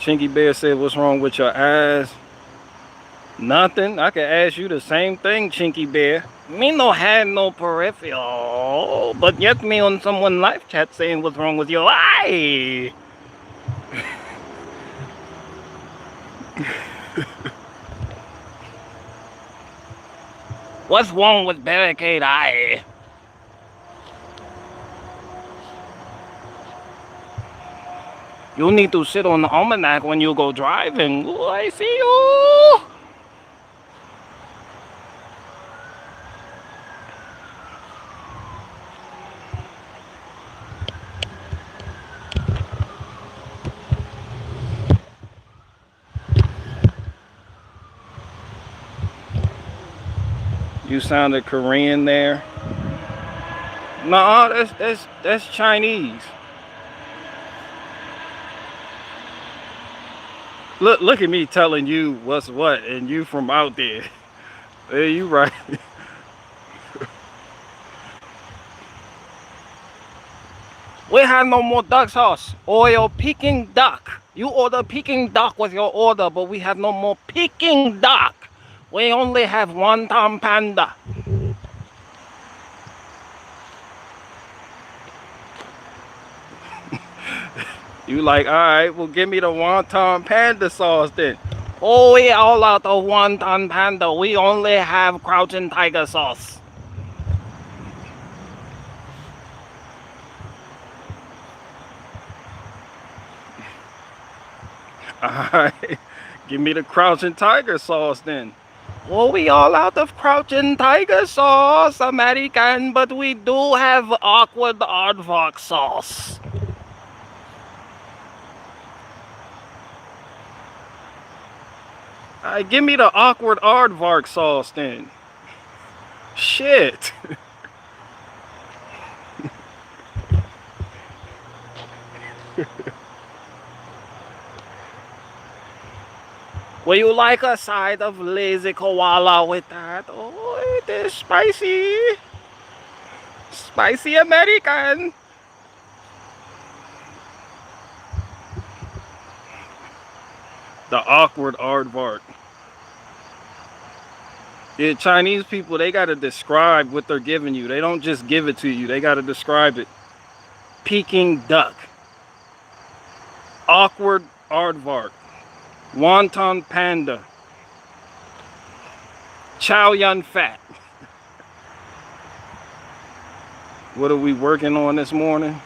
Chinky Bear said, "What's wrong with your eyes?" Nothing. I could ask you the same thing, Chinky Bear. Me no had no peripheral, but yet me on someone live chat saying, "What's wrong with your eye?" What's wrong with barricade eye? You need to sit on the almanac when you go driving. Ooh, I see you. You sounded Korean there. Nah, that's Chinese. Look at me telling you what's what, and you from out there. Hey, you right. We have no more duck sauce or your Peking duck. You order Peking duck with your order, but we have no more Peking duck. We only have wonton panda. You like, all right, well, give me the wonton panda sauce then. Oh, we all out of wonton panda. We only have crouching tiger sauce. All right, give me the crouching tiger sauce then. Well, we all out of crouching tiger sauce, American, but we do have awkward aardvark sauce. Give me the awkward aardvark sauce then. Shit. Would you like a side of lazy koala with that? Oh, it is spicy. Spicy American. The awkward aardvark. Yeah, Chinese people, they gotta describe what they're giving you. They don't just give it to you. They gotta describe it. Peking duck. Awkward aardvark. Wonton panda. Chow Yun Fat. What are we working on this morning?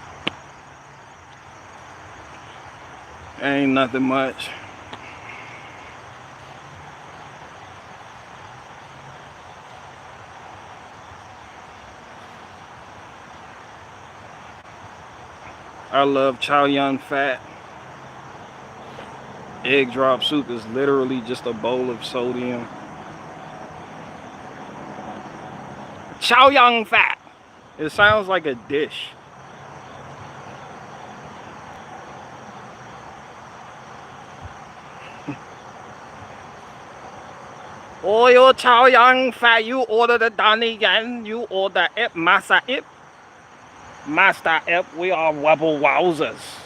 Ain't nothing much. I love Chow Yun Fat. Egg drop soup is literally just a bowl of sodium. Chow Yun Fat. It sounds like a dish. Oh, you Chow Yun Fat, you order the Donnie Yen, you order it, Master Ip. Master Ip, we are rebel wowzers.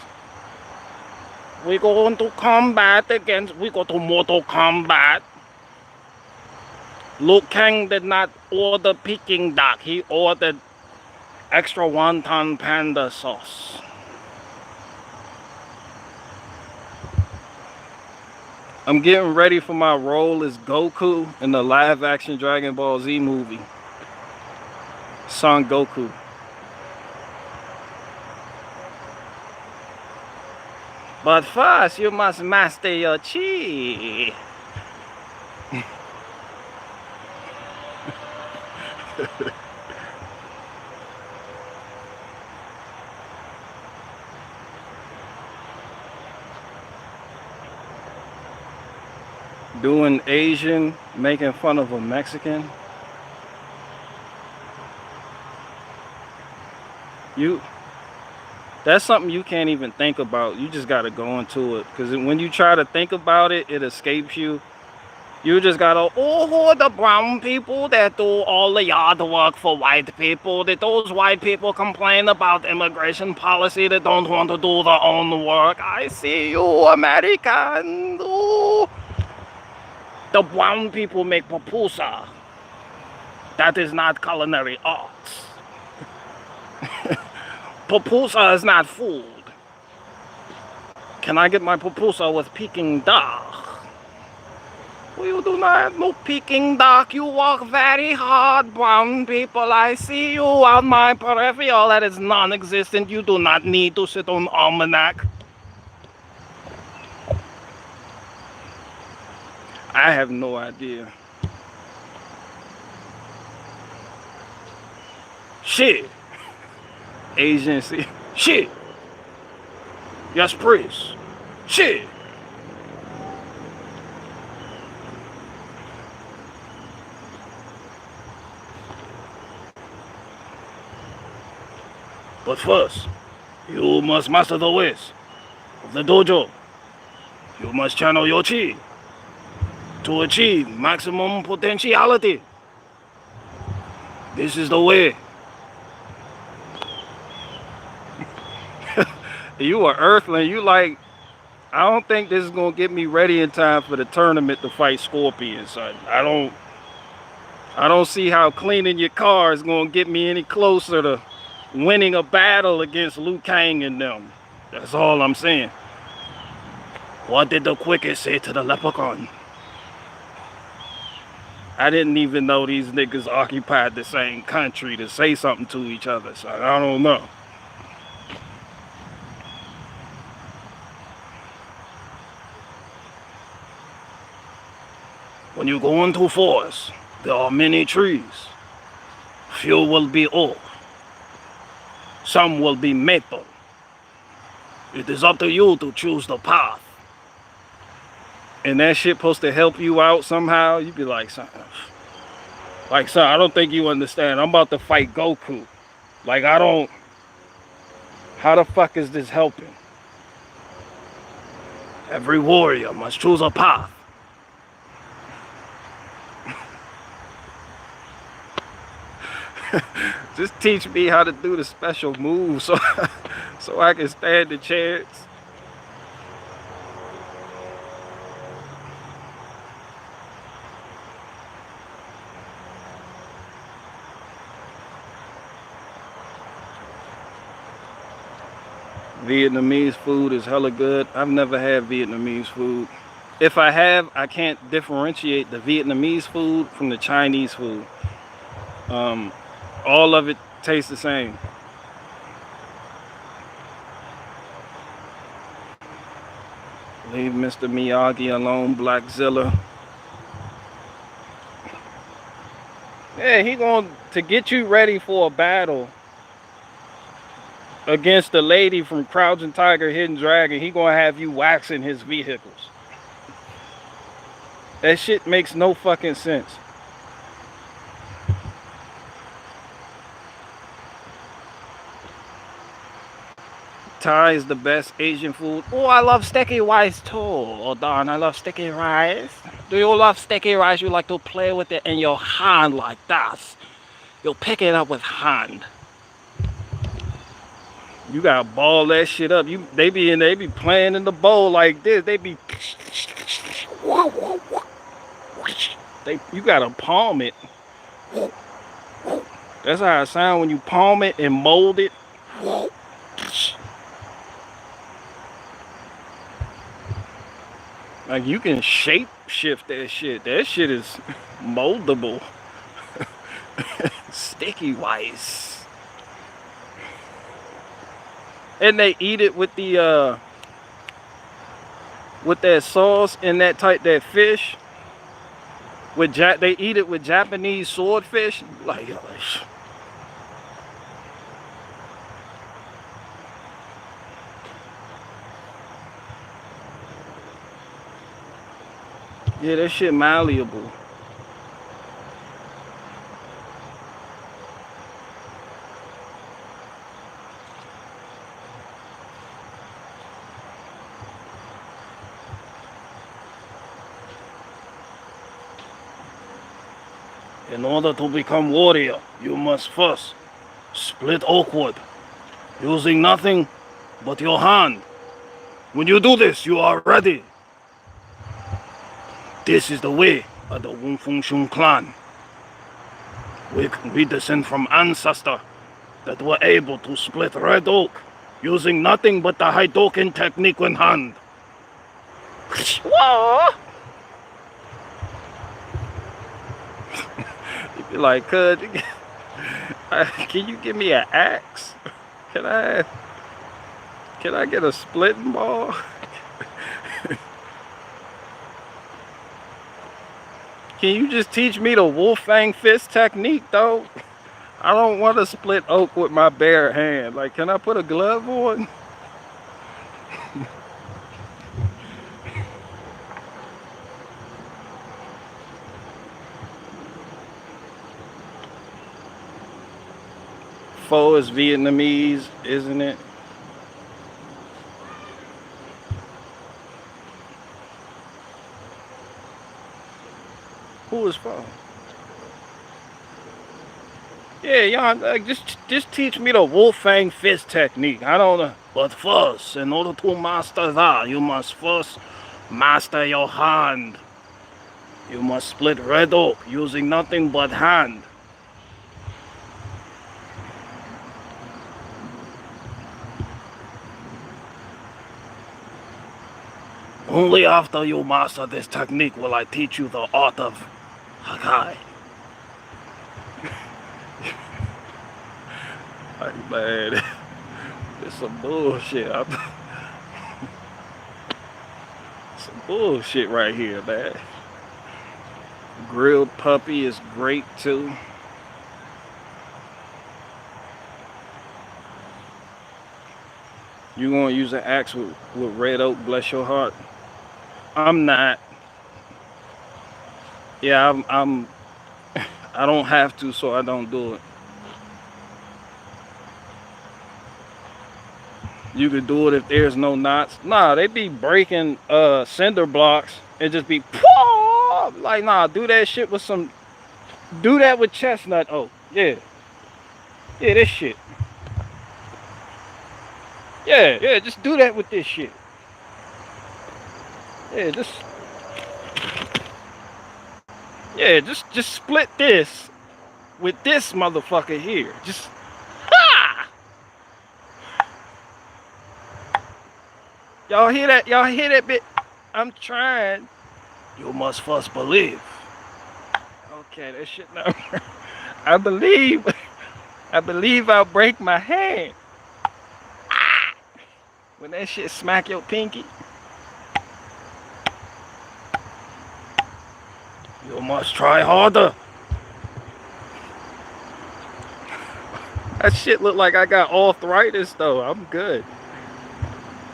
We going to combat against, we go to Mortal Kombat. Luke Kang did not order Peking duck, he ordered extra wonton panda sauce. I'm getting ready for my role as Goku in the live action Dragon Ball Z movie. Son Goku. But first, you must master your chi. Doing Asian, making fun of a Mexican. That's something you can't even think about. You just got to go into it. Because when you try to think about it, it escapes you. You just gotta, oh, the brown people that do all the yard work for white people. That those white people complain about immigration policy that don't want to do their own work. I see you, American. Ooh. The brown people make pupusa. That is not culinary arts. Pupusa is not food. Can I get my pupusa with Peking duck? Well, you do not have no Peking duck. You work very hard, brown people. I see you on my peripheral. That is non-existent. You do not need to sit on almanac. I have no idea. Shit. Agency. Shit. Yes, please. Shit. But first, you must master the ways of the dojo. You must channel your chi to achieve maximum potentiality. This is the way. You are earthling. You like, I don't think this is gonna get me ready in time for the tournament to fight Scorpion, son. I don't see how cleaning your car is gonna get me any closer to winning a battle against Liu Kang and them. That's all I'm saying. What did the Quicket say to the leprechaun? I didn't even know these niggas occupied the same country to say something to each other, so I don't know. When you go into forest, there are many trees. Few will be oak. Some will be maple. It is up to you to choose the path. And that shit supposed to help you out somehow. You be like, son, I don't think you understand. I'm about to fight Goku. Like, I don't. How the fuck is this helping? Every warrior must choose a path. Just teach me how to do the special moves so I can stand the chance. Vietnamese food is hella good. I've never had Vietnamese food. If I have, I can't differentiate the Vietnamese food from the Chinese food. All of it tastes the same. Leave Mr. Miyagi alone, Blackzilla. Yeah, he going to get you ready for a battle against the lady from Crouching Tiger, Hidden Dragon. He gonna have you waxing his vehicles. That shit makes no fucking sense. Thai is the best Asian food. Oh, I love sticky rice too. Oh, darn, I love sticky rice. Do you love sticky rice? You like to play with it in your hand like that. You'll pick it up with hand. You gotta ball that shit up. They be playing in the bowl like this. They be you gotta palm it. That's how it sounds when you palm it and mold it. Like, you can shape shift that shit. That shit is moldable. Sticky rice. And they eat it with the with that sauce and that fish. They eat it with Japanese swordfish. Like yeah, that shit malleable. In order to become warrior, you must first split oak wood, using nothing but your hand. When you do this, you are ready. This is the way of the Wun Feng Shun clan. We descend from ancestors that were able to split red oak using nothing but the Haidoken technique in hand. Whoa! You'd be like, can you give me an axe? Can I get a splitting ball? Can you just teach me the Wolfang fist technique, though? I don't want to split oak with my bare hand. Like, can I put a glove on? Pho is Vietnamese, isn't it? Who is Pho? Yeah, y'all, like, just teach me the Wolfang fist technique. I don't know. But first, in order to master that, you must first master your hand. You must split red oak using nothing but hand. Only after you master this technique will I teach you the art of Hakai. Like, man, it's some bullshit. Some bullshit right here, man. Grilled puppy is great too. You gonna use an axe with red oak, bless your heart? I'm not. Yeah, I don't have to, so I don't do it. You could do it if there's no knots. Nah, they be breaking cinder blocks and just be like, nah, do that shit with some, do that with chestnut oak. Yeah, this shit. Yeah, just do that with this shit. Yeah, just split this with this motherfucker here. Just y'all hear that? Y'all hear that bit? I'm trying. You must first believe. Okay, that shit no. I believe I'll break my hand. When that shit smack your pinky. You must try harder. That shit look like I got arthritis though. I'm good.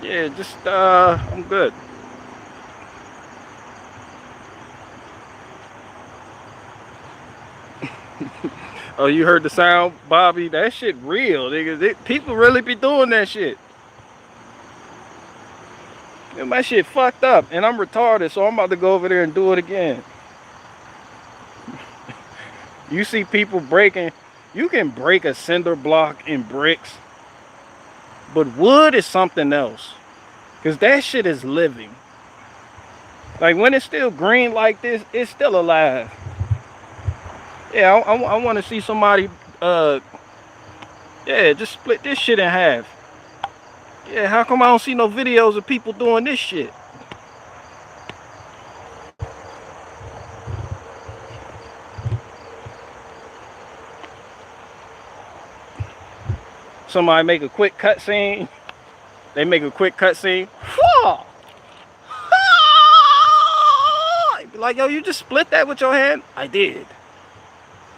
Yeah, just I'm good. Oh, you heard the sound, Bobby? That shit real, nigga. People really be doing that shit. And my shit fucked up, and I'm retarded, so I'm about to go over there and do it again. You see people breaking, you can break a cinder block in bricks, but wood is something else, because that shit is living. Like, when it's still green like this, it's still alive. Yeah, I want to see somebody, yeah, just split this shit in half. Yeah, how come I don't see no videos of people doing this shit? Somebody make a quick cut scene. They make a quick cut scene. Like, yo, you just split that with your hand? I did.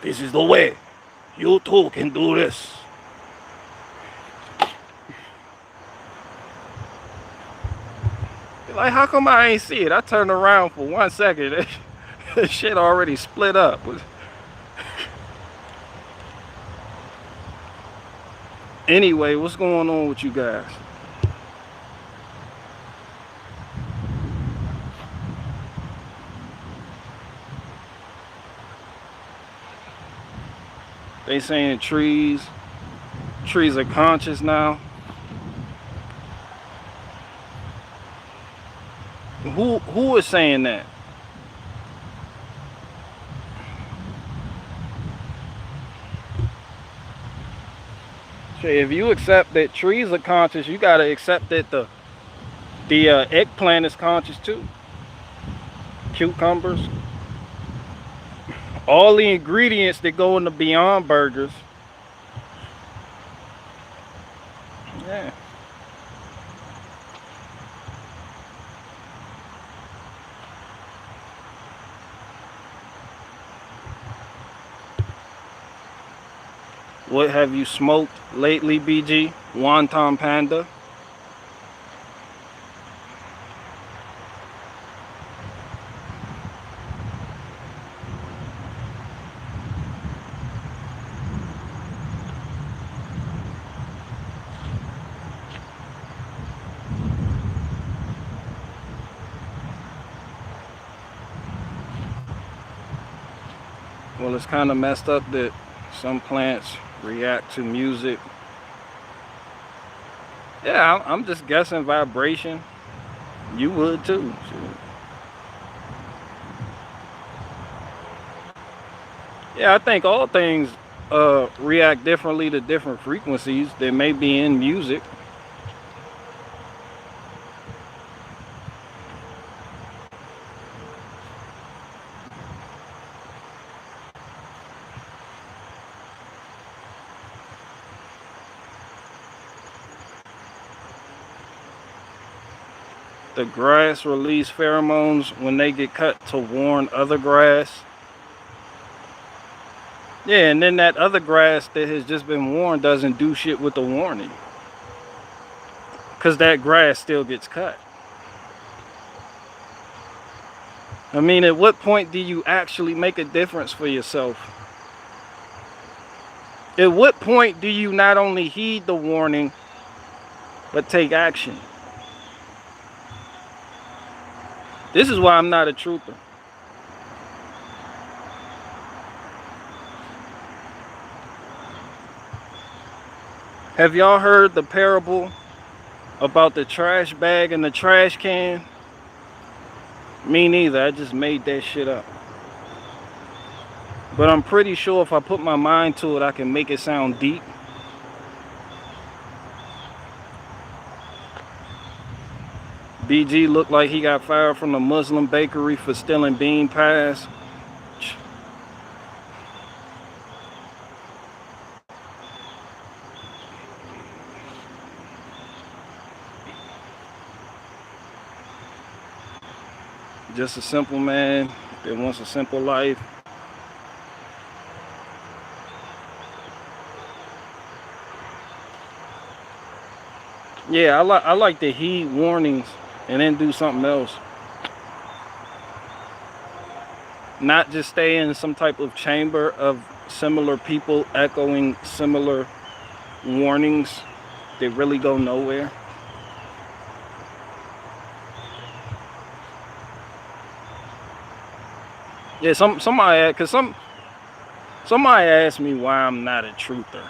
This is the way. You too can do this. Like, how come I ain't see it? I turned around for 1 second. That shit already split up. Anyway, what's going on with you guys? They saying trees are conscious now. Who is saying that? If you accept that trees are conscious, you gotta accept that the eggplant is conscious too. Cucumbers, all the ingredients that go in the Beyond Burgers. Yeah. What have you smoked lately, BG? Wonton Panda? Well, it's kind of messed up that some plants react to music. Yeah, I'm just guessing vibration. You would too. Yeah, I think all things react differently to different frequencies that may be in music. The grass release pheromones when they get cut to warn other grass. Yeah, and then that other grass that has just been warned doesn't do shit with the warning, because that grass still gets cut. I mean, at what point do you actually make a difference for yourself? At what point do you not only heed the warning, but take action? This is why I'm not a truther. Have y'all heard the parable about the trash bag and the trash can? Me neither. I just made that shit up. But I'm pretty sure if I put my mind to it, I can make it sound deep. BG looked like he got fired from the Muslim bakery for stealing bean pies. Just a simple man that wants a simple life. Yeah, I like to heed warnings and then do something else. Not just stay in some type of chamber of similar people echoing similar warnings that really go nowhere. Yeah, somebody asked me why I'm not a truther,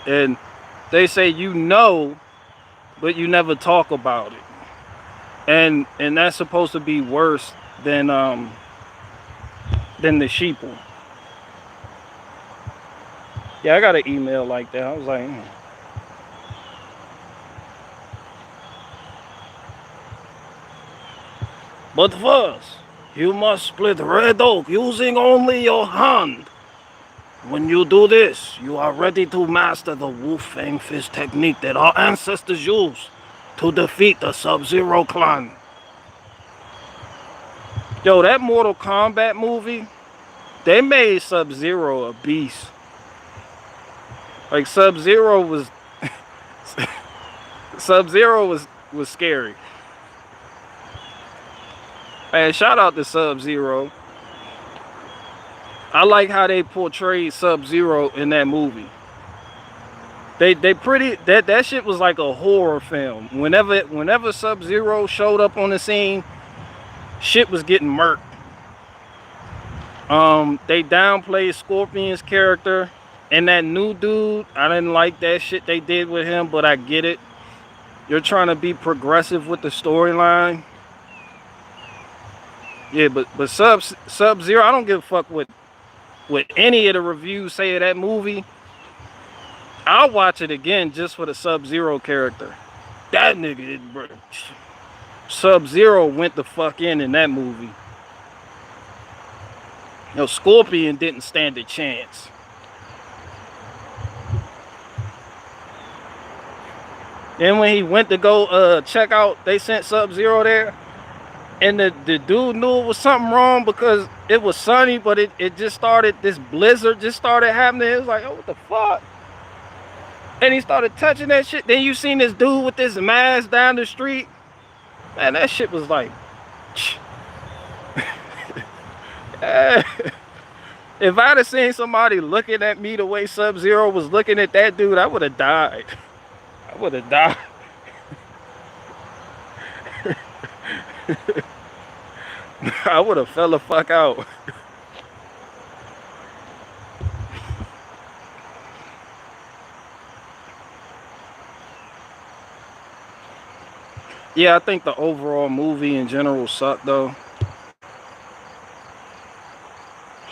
and they say but you never talk about it, and that's supposed to be worse than the sheeple. Yeah, I got an email like that. I was like, But first, you must split red oak using only your hand. When you do this, you are ready to master the Wolf Fang Fist technique that our ancestors used to defeat the Sub-Zero clan. Yo, that Mortal Kombat movie, they made Sub-Zero a beast. Like Sub-Zero was was scary. Man, shout out to Sub-Zero. I like how they portrayed Sub-Zero in that movie. That shit was like a horror film. Whenever Sub-Zero showed up on the scene, shit was getting murked. They downplayed Scorpion's character. And that new dude, I didn't like that shit they did with him, but I get it. You're trying to be progressive with the storyline. Yeah, but Sub Zero, I don't give a fuck what any of the reviews say of that movie. I'll watch it again just for the Sub Zero character. That nigga, Sub Zero went the fuck in that movie. Scorpion didn't stand a chance. Then when he went to go check out, they sent Sub Zero there. And the dude knew it was something wrong because it was sunny, but it just started, this blizzard just started happening. It was like, oh, what the fuck? And he started touching that shit. Then you seen this dude with this mask down the street. Man, that shit was like... If I'd have seen somebody looking at me the way Sub-Zero was looking at that dude, I would have died. I would have died. I would have fell the fuck out. Yeah, I think the overall movie in general sucked though.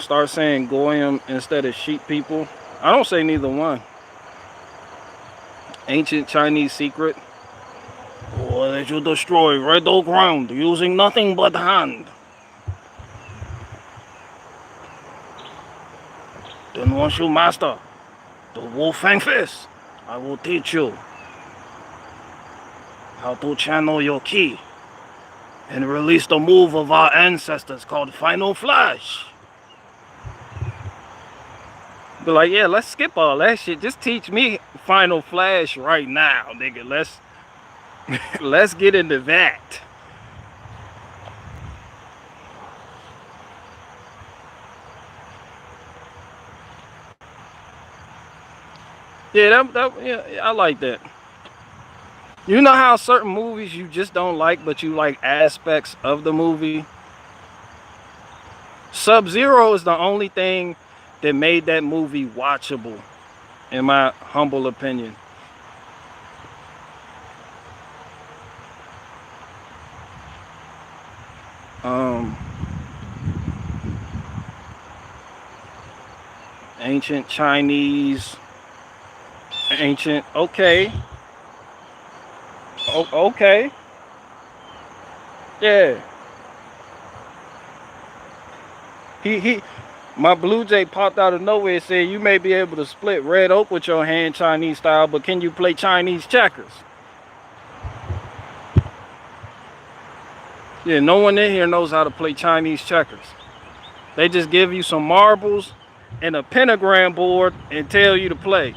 Start saying Goyim instead of sheep people. I don't say neither one. Ancient Chinese secret. Or they should destroy Red Oak Ground using nothing but hand. Then once you master the Wolf Fang Fist, I will teach you how to channel your ki and release the move of our ancestors called Final Flash. Be like, yeah, let's skip all that shit. Just teach me Final Flash right now, nigga. Let's get into that. Yeah, yeah, I like that. You know how certain movies you just don't like, but you like aspects of the movie? Sub-Zero is the only thing that made that movie watchable, in my humble opinion. Ancient Chinese, ancient, okay. Okay. Yeah. My Blue Jay popped out of nowhere and said, you may be able to split Red Oak with your hand Chinese style, but can you play Chinese checkers? Yeah, no one in here knows how to play Chinese checkers. They just give you some marbles and a pentagram board and tell you to play.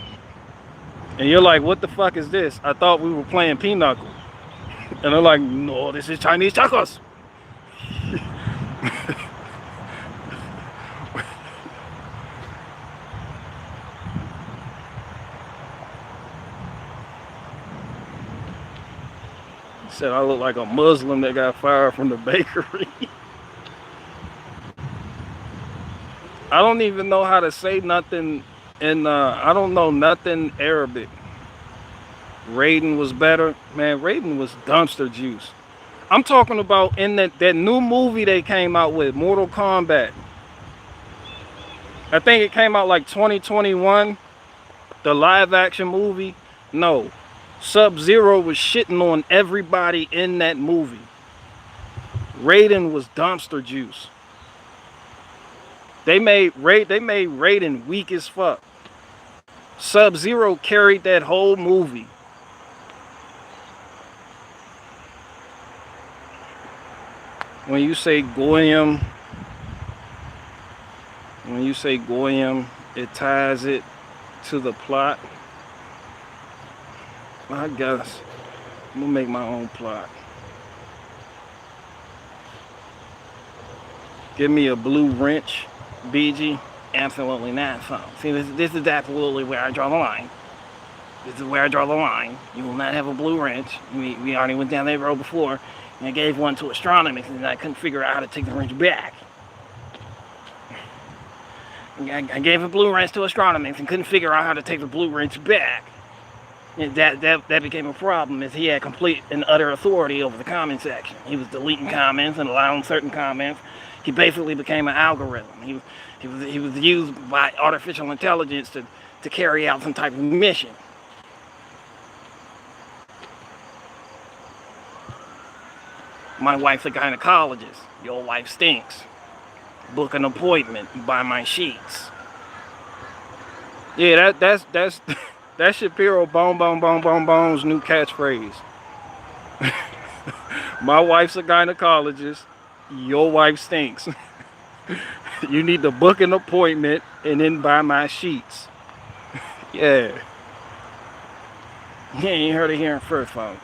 And you're like, what the fuck is this? I thought we were playing Pinochle. And they're like, no, this is Chinese checkers. Said I look like a Muslim that got fired from the bakery. I don't even know how to say nothing in I don't know nothing Arabic. Raiden was better. Man, Raiden was dumpster juice. I'm talking about in that new movie they came out with, Mortal Kombat. I think it came out like 2021. The live action movie. No. Sub-Zero was shitting on everybody in that movie. Raiden was dumpster juice. They made Raiden weak as fuck. Sub-Zero carried that whole movie. When you say Goyim, it ties it to the plot. I guess I'm gonna make my own plot. Give me a blue wrench, BG. Absolutely not. So, see, this is absolutely where I draw the line. This is where I draw the line. You will not have a blue wrench. We already went down that road before, and I gave one to astronomy, and I couldn't figure out how to take the wrench back. I gave a blue wrench to Astronomix and couldn't figure out how to take the blue wrench back. And that became a problem, as he had complete and utter authority over the comment section. He was deleting comments and allowing certain comments. He basically became an algorithm. He was used by artificial intelligence to carry out some type of mission. My wife's a gynecologist. Your wife stinks. Book an appointment. Buy my sheets. Yeah, that's Shapiro Bone's new catchphrase. My wife's a gynecologist. Your wife stinks. You need to book an appointment and then buy my sheets. Yeah. You ain't heard it here first, folks.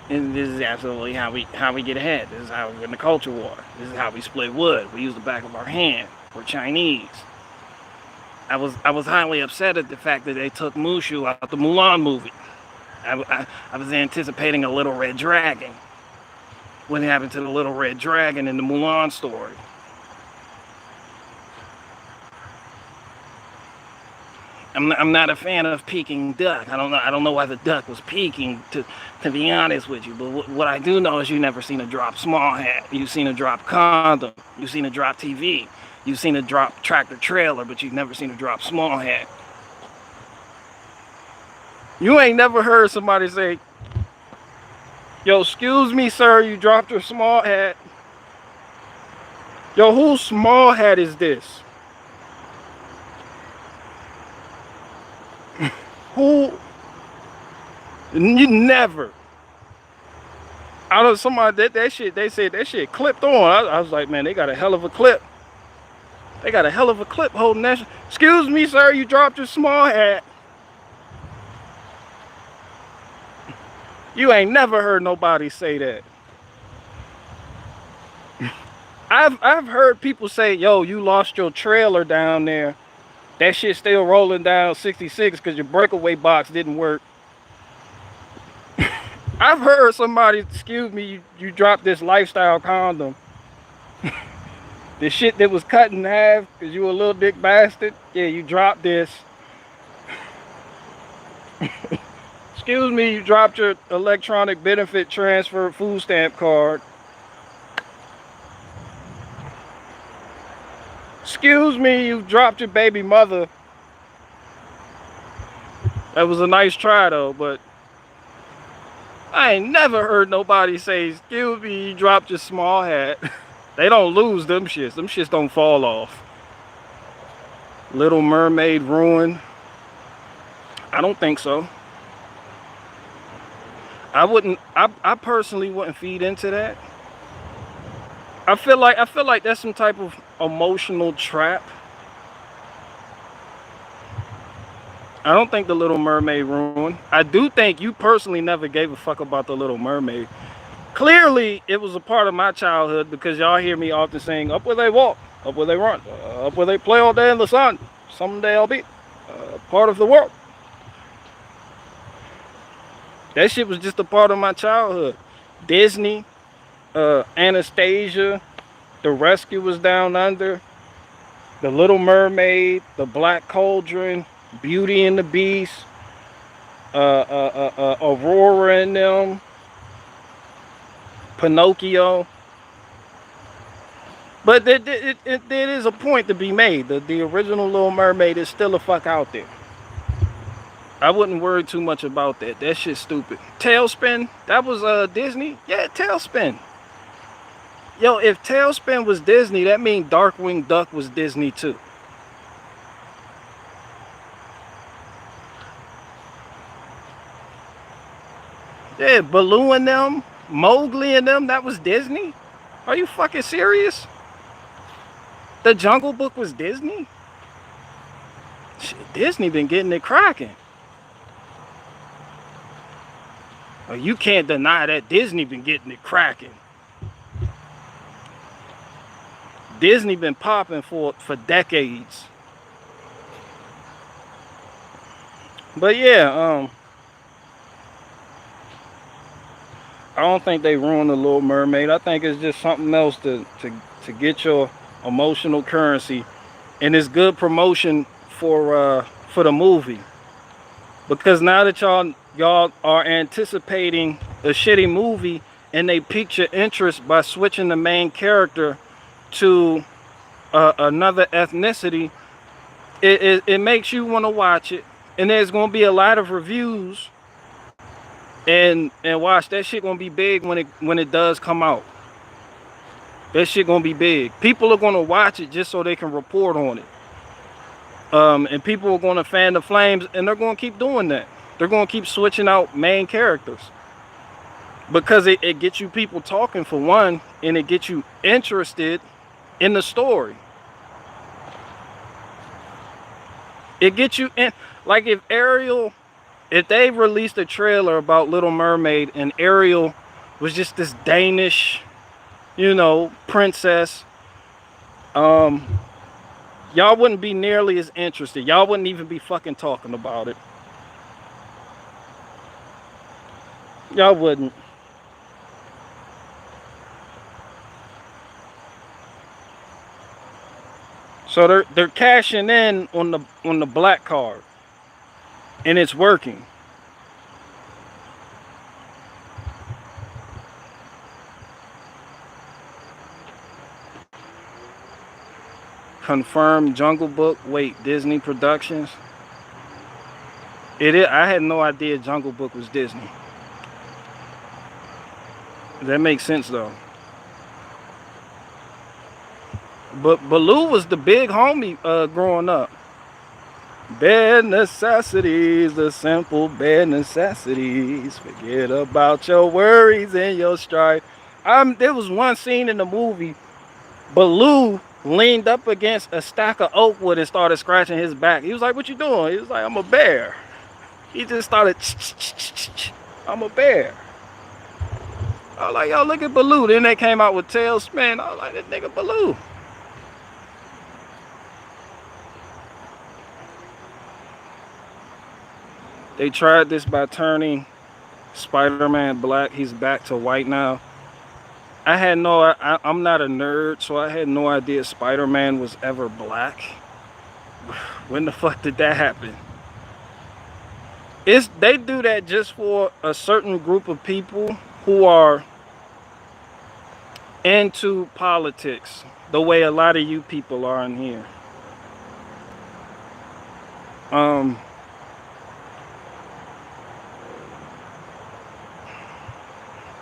And this is absolutely how we get ahead. This is how we win the culture war. This is how we split wood. We use the back of our hand. We're Chinese. I was highly upset at the fact that they took Mushu out the Mulan movie. I was anticipating a Little Red Dragon. What happened to the Little Red Dragon in the Mulan story? I'm not a fan of Peking duck. I don't know why the duck was peeking, to be honest with you. But what I do know is you've never seen a drop small hat. You've seen a drop condom. You've seen a drop TV. You've seen a drop tractor trailer, but you've never seen a drop small hat. You ain't never heard somebody say, "Yo, excuse me, sir, you dropped your small hat." Yo, whose small hat is this? Who? You never. I know somebody that shit. They said that shit clipped on. I was like, man, they got a hell of a clip. They got a hell of a clip holding that. Excuse me, sir, you dropped your small hat. You ain't never heard nobody say that. I've heard people say, yo, you lost your trailer down there. That shit still rolling down 66 because your breakaway box didn't work. I've heard somebody, excuse me, you dropped this lifestyle condom. This shit that was cut in half because you a little dick bastard. Yeah, you dropped this. Excuse me, you dropped your electronic benefit transfer food stamp card. Excuse me, you dropped your baby mother. That was a nice try though, but I ain't never heard nobody say, excuse me, you dropped your small hat. They don't lose them shits. Them shits don't fall off. Little Mermaid ruined. I don't think so. I personally wouldn't feed into that. I feel like that's some type of emotional trap. I don't think the Little Mermaid ruined. I do think you personally never gave a fuck about the Little Mermaid. Clearly, it was a part of my childhood because y'all hear me often saying, up where they walk, up where they run, up where they play all day in the sun. Someday I'll be part of the world. That shit was just a part of my childhood. Disney, Anastasia, The Rescuers Down Under, The Little Mermaid, The Black Cauldron, Beauty and the Beast, Aurora and them, Pinocchio. But there is a point to be made. The original Little Mermaid is still a fuck out there. I wouldn't worry too much about that. That shit's stupid. Tailspin, that was Disney? Yeah, Tailspin. Yo, if Tailspin was Disney, that means Darkwing Duck was Disney too. Yeah, Baloo and them, Mowgli and them, that was Disney? Are you fucking serious? The Jungle Book was Disney? Shit, Disney been getting it cracking. Oh, you can't deny that Disney been getting it cracking. Disney been popping for decades. But yeah, I don't think they ruined the Little Mermaid. I think it's just something else to get your emotional currency and it's good promotion for the movie, because now that y'all are anticipating a shitty movie, and they piqued your interest by switching the main character to another ethnicity. It makes you want to watch it, and there's gonna be a lot of reviews, and watch that shit gonna be big when it does come out. That shit gonna be big. People are gonna watch it just so they can report on it. And people are gonna fan the flames, and they're gonna keep doing that. They're gonna keep switching out main characters, because it gets you people talking, for one, and it gets you interested in the story. It gets you in. Like if they released a trailer about Little Mermaid and Ariel was just this Danish, princess, y'all wouldn't be nearly as interested. Y'all wouldn't even be fucking talking about it. Y'all wouldn't. So they're cashing in on the black card, and it's working. Confirmed Jungle Book. Wait, Disney Productions. It is. I had no idea Jungle Book was Disney. That makes sense though. But Baloo was the big homie growing up. Bare necessities, the simple bare necessities. Forget about your worries and your strife. There was one scene in the movie, Baloo leaned up against a stack of oak wood and started scratching his back. He was like, "What you doing?" He was like, "I'm a bear." He just started, "I'm a bear." I was like, "Yo, look at Baloo." Then they came out with Tailspin. I was like, "That nigga Baloo." They tried this by turning Spider-Man black. He's back to white now. I'm not a nerd, so I had no idea Spider-Man was ever black. When the fuck did that happen? They do that just for a certain group of people who are into politics, the way a lot of you people are in here.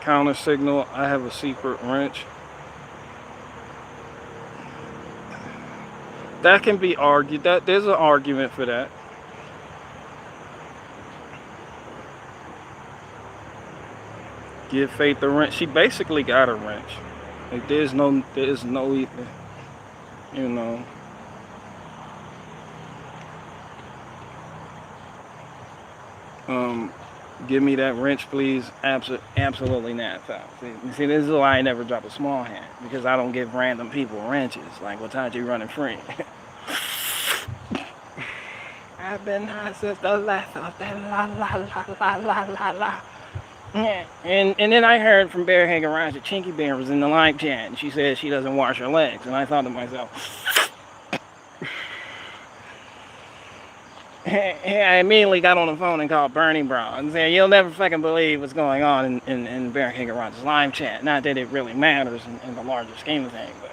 Counter signal, I have a secret wrench. That can be argued. That there's an argument for that. Give Faith a wrench. She basically got a wrench. Like there's no give me that wrench, please. Absolutely not. See, this is why I never drop a small hand, because I don't give random people wrenches. Like, what time you running free? I've been high since the last of that la. Yeah. And then I heard from Barricade Garage that Chinky Bear was in the live chat, and she said she doesn't wash her legs. And I thought to myself, I immediately got on the phone and called Bernie Brown and said, "You'll never fucking believe what's going on in Barricade Garage's live chat. Not that it really matters in the larger scheme of things, but..."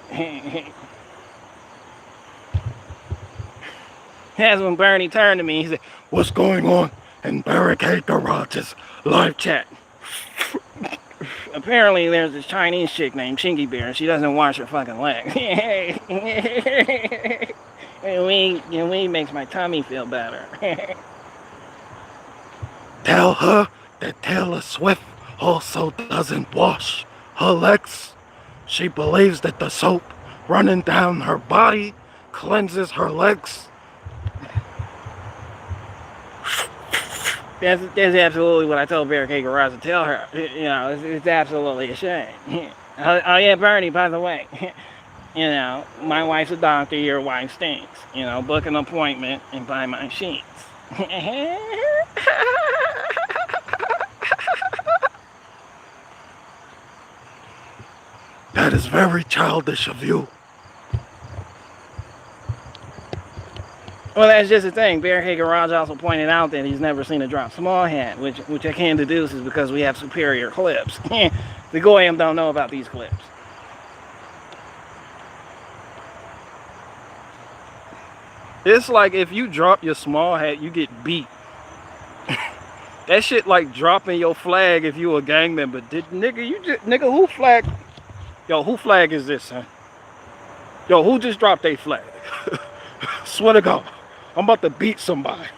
That's when Bernie turned to me. He said, "What's going on in Barricade Garage's live chat?" Apparently, there's this Chinese chick named Chinky Bear, and she doesn't wash her fucking legs. And weed makes my tummy feel better. Tell her that Taylor Swift also doesn't wash her legs. She believes that the soap running down her body cleanses her legs. That's absolutely what I told Barricade Garage to tell her. It's absolutely a shame. Oh yeah, Bernie, by the way. My wife's a doctor, your wife stinks. Book an appointment and buy my sheets. That is very childish of you. Well, that's just the thing. Barricade Garage also pointed out that he's never seen a drop small hat, which I can deduce is because we have superior clips. The Goyim don't know about these clips. It's like if you drop your small hat, you get beat. That shit like dropping your flag if you a gang member. Nigga, who flag? Yo, who flag is this, son? Yo, who just dropped a flag? Swear to God, I'm about to beat somebody.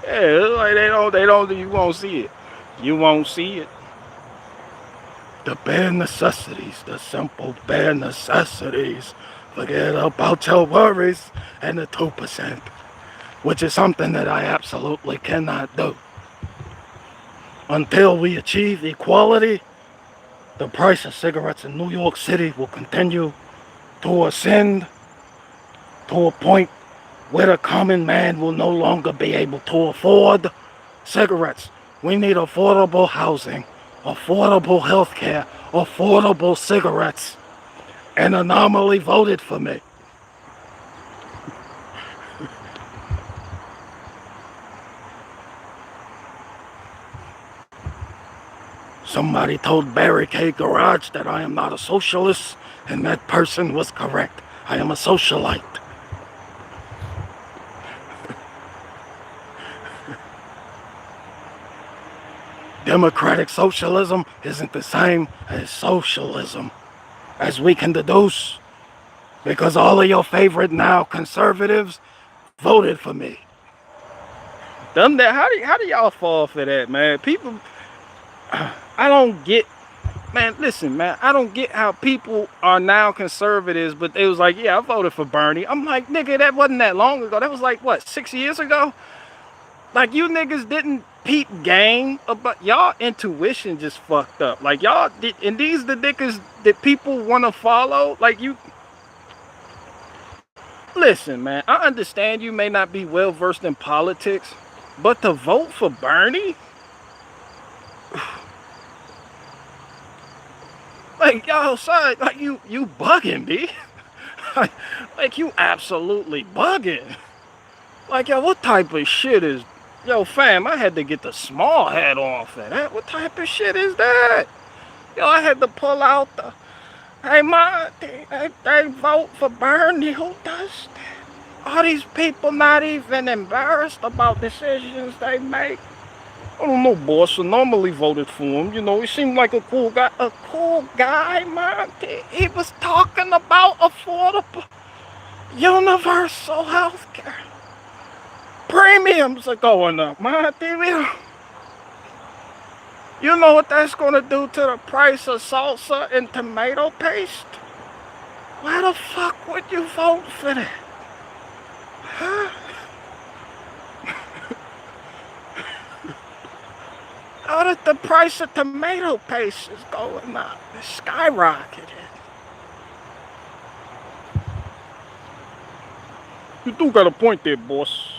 Yeah, it's like you won't see it. You won't see it. The bare necessities, the simple bare necessities. Forget about your worries and the 2%, which is something that I absolutely cannot do. Until we achieve equality, the price of cigarettes in New York City will continue to ascend to a point where the common man will no longer be able to afford cigarettes. We need affordable housing, affordable health care, affordable cigarettes. And Anomaly voted for me. Somebody told Barricade Garage that I am not a socialist, and that person was correct. I am a socialite. Democratic socialism isn't the same as socialism, as we can deduce, because all of your favorite now conservatives voted for me. How do y'all fall for that, man? People, I don't get, man, listen, man, I don't get how people are now conservatives, but they was like, yeah, I voted for Bernie. I'm like, nigga, that wasn't that long ago. That was like, what, 6 years ago? Like, you niggas didn't peep game about y'all intuition just fucked up. Like, y'all, and these the niggas that people want to follow. Like, you, listen, man, I understand you may not be well versed in politics, but to vote for Bernie? Like, yo, son, like you bugging, B. Like, you absolutely bugging. Like, yo, what type of shit is, yo, fam, I had to get the small hat on for that. What type of shit is that? Yo, I had to pull out the, hey, man, they vote for Bernie. Who does that? Are these people not even embarrassed about decisions they make? I don't know, boss. I normally voted for him. You know, he seemed like a cool guy. A cool guy, man. He was talking about affordable, universal health care. Premiums are going up, man. You know what that's going to do to the price of salsa and tomato paste? Why the fuck would you vote for that? Huh? Now that the price of tomato paste is going up, it's skyrocketed. You do got a point there, boss.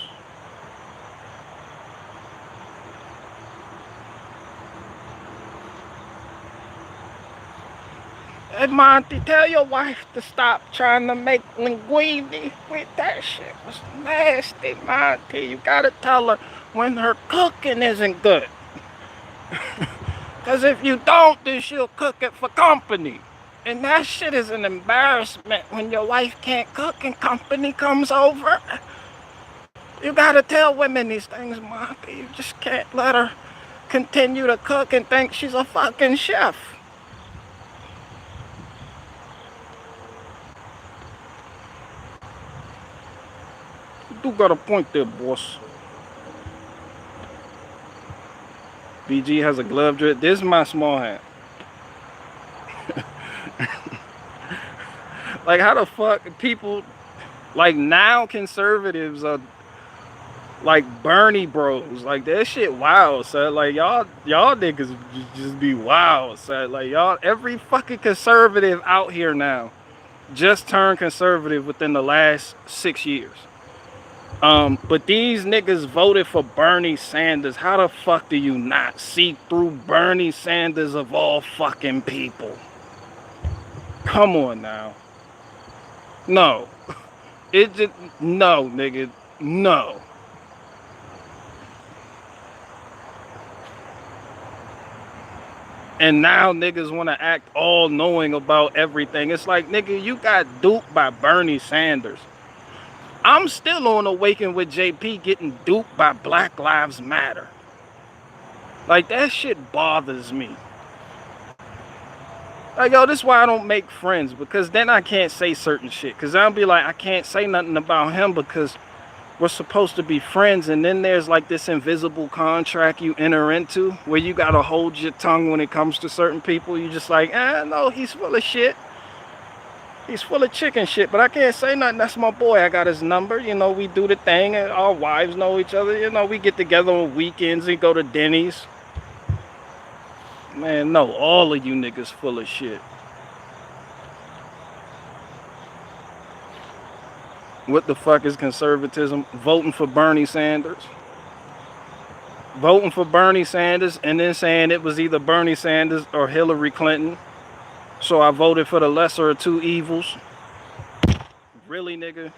Hey, Monty, tell your wife to stop trying to make linguine with that shit. Was nasty, Monty. You gotta tell her when her cooking isn't good. Because if you don't, then she'll cook it for company. And that shit is an embarrassment when your wife can't cook and company comes over. You gotta tell women these things, Monty. You just can't let her continue to cook and think she's a fucking chef. You do got a point there, boss. BG has a glove drip. This is my small hat. Like, how the fuck people, like, now conservatives are like Bernie bros? Like, that shit wild, son. Like, y'all niggas just be wild, son. Like, y'all, every fucking conservative out here now just turned conservative within the last 6 years. But these niggas voted for Bernie Sanders. How the fuck do you not see through Bernie Sanders of all fucking people? Come on now. No. It just, no, nigga. No. And now niggas want to act all knowing about everything. It's like, nigga, you got duped by Bernie Sanders. I'm still on Awaken with JP getting duped by Black Lives Matter. Like, that shit bothers me. Like, yo, this is why I don't make friends, because then I can't say certain shit. Because I'll be like, I can't say nothing about him because we're supposed to be friends, and then there's like this invisible contract you enter into where you gotta hold your tongue when it comes to certain people. You just like, no, he's full of shit. He's full of chicken shit, but I can't say nothing. That's my boy. I got his number. You know, we do the thing, and our wives know each other. You know, we get together on weekends and go to Denny's. Man, no, all of you niggas full of shit. What the fuck is conservatism? Voting for Bernie Sanders. Voting for Bernie Sanders and then saying it was either Bernie Sanders or Hillary Clinton. So I voted for the lesser of two evils. Really, nigga?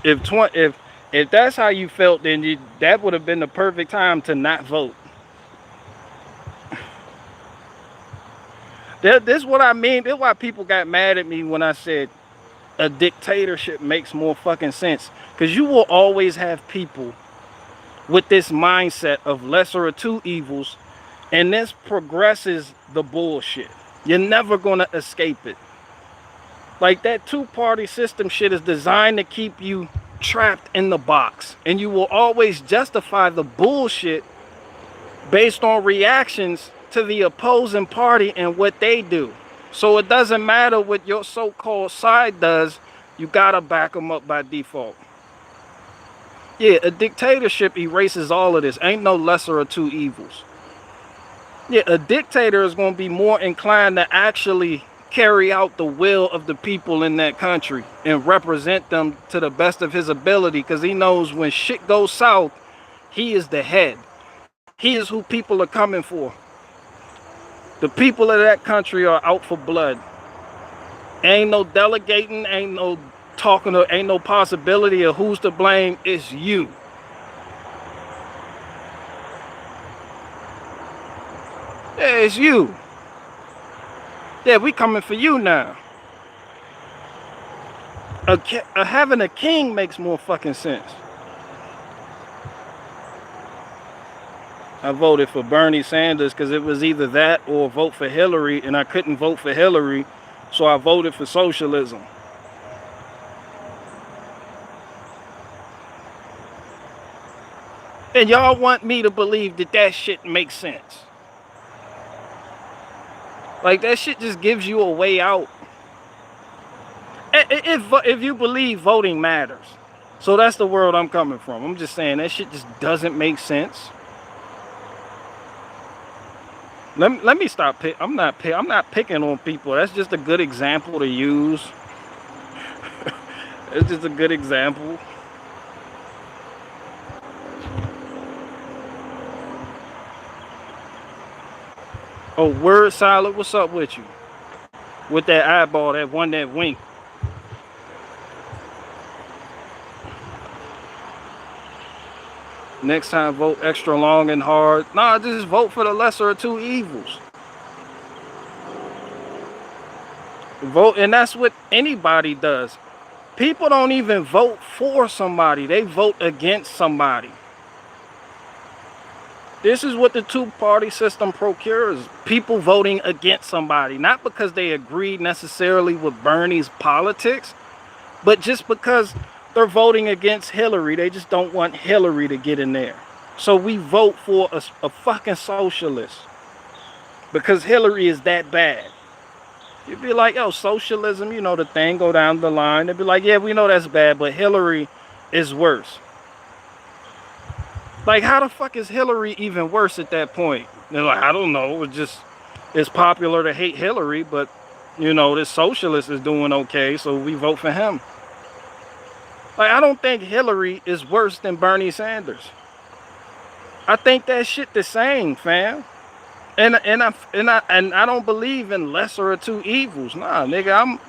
If that's how you felt, then that would have been the perfect time to not vote. This is what I mean. This is why people got mad at me when I said a dictatorship makes more fucking sense. Because you will always have people with this mindset of lesser of two evils, and this progresses the bullshit. You're never going to escape it. Like, that two-party system shit is designed to keep you trapped in the box, and you will always justify the bullshit based on reactions to the opposing party and what they do. So it doesn't matter what your so-called side does, you gotta back them up by default. Yeah, a dictatorship erases all of this. Ain't no lesser of two evils. Yeah, a dictator is going to be more inclined to actually carry out the will of the people in that country and represent them to the best of his ability, because he knows when shit goes south, he is the head. He is who people are coming for. The people of that country are out for blood. Ain't no delegating, ain't no talking, ain't no possibility of who's to blame. It's you. Yeah, it's you. Yeah, we coming for you now. Having a king makes more fucking sense. I voted for Bernie Sanders because it was either that or vote for Hillary, and I couldn't vote for Hillary, so I voted for socialism. And y'all want me to believe that that shit makes sense. Like, that shit just gives you a way out. If you believe voting matters. So that's the world I'm coming from. I'm just saying that shit just doesn't make sense. Let me stop. I'm not picking on people. That's just a good example to use. It's just a good example. Oh, word solid. What's up with you? With that eyeball, that one that winked. Next time, vote extra long and hard. Nah, just vote for the lesser of two evils. Vote, and that's what anybody does. People don't even vote for somebody. They vote against somebody. This is what the two-party system procures. People voting against somebody. Not because they agree necessarily with Bernie's politics, but just because they're voting against Hillary. They just don't want Hillary to get in there. So we vote for a fucking socialist because Hillary is that bad. You'd be like, yo, socialism, you know, the thing, go down the line. They'd be like, yeah, we know that's bad, but Hillary is worse. Like, how the fuck is Hillary even worse at that point? They're like, I don't know. It's popular to hate Hillary, but, you know, this socialist is doing okay, so we vote for him. Like, I don't think Hillary is worse than Bernie Sanders. I think that shit the same, fam. And I don't believe in lesser of two evils. Nah, nigga,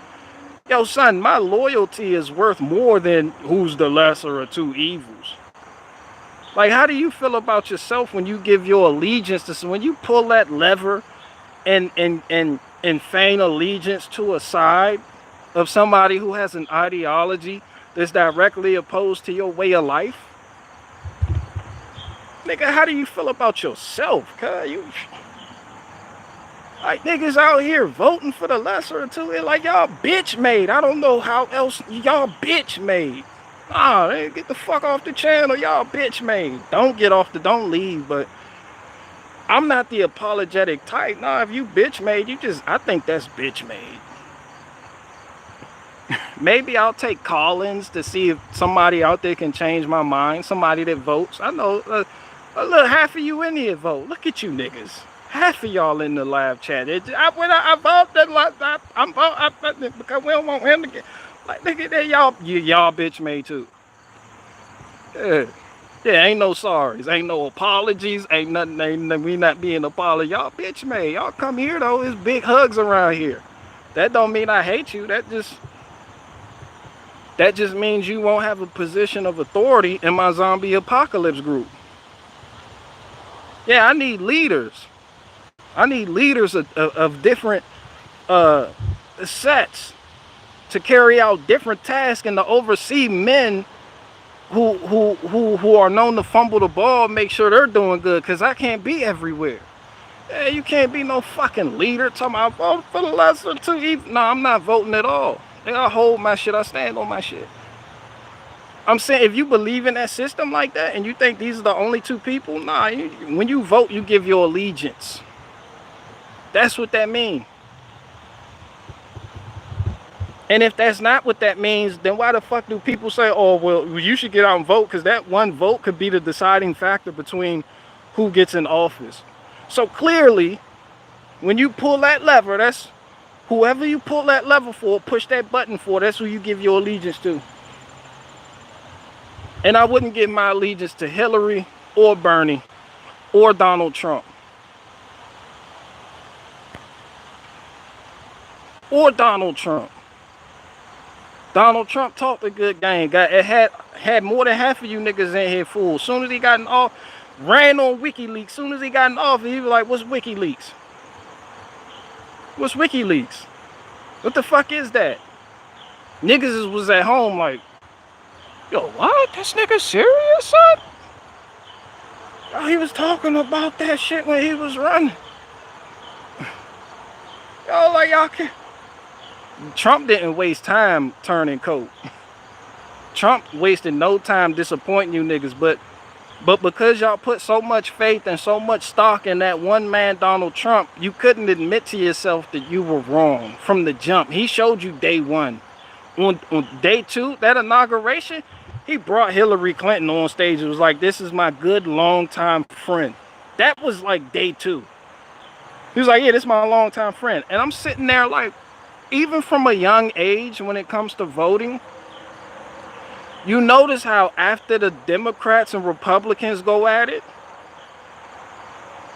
yo son, my loyalty is worth more than who's the lesser of two evils. Like, how do you feel about yourself when you give your allegiance to, when you pull that lever and feign allegiance to a side of somebody who has an ideology that's directly opposed to your way of life? Nigga, how do you feel about yourself? Cause you like niggas out here voting for the lesser of two. Like y'all bitch made. I don't know how else y'all bitch made. Nah, get the fuck off the channel. Y'all bitch made. Don't leave, but I'm not the apologetic type. Nah, if you bitch made, I think that's bitch made. Maybe I'll take call-ins to see if somebody out there can change my mind. Somebody that votes. I know a little half of you in here vote. Look at you niggas. Half of y'all in the live chat. When I vote, I'm voting because we don't want him to get. Like, nigga, that y'all bitch made too. Yeah, ain't no sorries, ain't no apologies, ain't nothing, we not being apologetic. Y'all bitch made. Y'all come here though, it's big hugs around here. That don't mean I hate you. That just means you won't have a position of authority in my zombie apocalypse group. Yeah, I need leaders. I need leaders of different sets to carry out different tasks and to oversee men who are known to fumble the ball, make sure they're doing good, because I can't be everywhere. Yeah, you can't be no fucking leader talking about vote for the lesser two evil. No, I'm not voting at all. I hold my shit, I stand on my shit. I'm saying, if you believe in that system like that and you think these are the only two people, nah, when you vote, you give your allegiance. That's what that means. And if that's not what that means, then why the fuck do people say, oh, well, you should get out and vote, because that one vote could be the deciding factor between who gets in office. So clearly, when you pull that lever, that's whoever you pull that lever for, push that button for, that's who you give your allegiance to. And I wouldn't give my allegiance to Hillary or Bernie or Donald Trump. Or Donald Trump. Donald Trump talked a good game. It had more than half of you niggas in here fooled. As soon as he got in off, ran on WikiLeaks. As soon as he got in office, he was like, what's WikiLeaks? What's WikiLeaks? What the fuck is that? Niggas was at home like, yo, what? This nigga serious, son? Oh, he was talking about that shit when he was running. Yo, like, y'all can. Trump didn't waste time turning coat. Trump wasted no time disappointing you niggas, but because y'all put so much faith and so much stock in that one man, Donald Trump, you couldn't admit to yourself that you were wrong from the jump. He showed you day one. On day two, that inauguration, he brought Hillary Clinton on stage. It was like, this is my good longtime friend. That was like day two. He was like, yeah, this is my longtime friend. And I'm sitting there like, even from a young age, when it comes to voting, you notice how after the Democrats and Republicans go at it,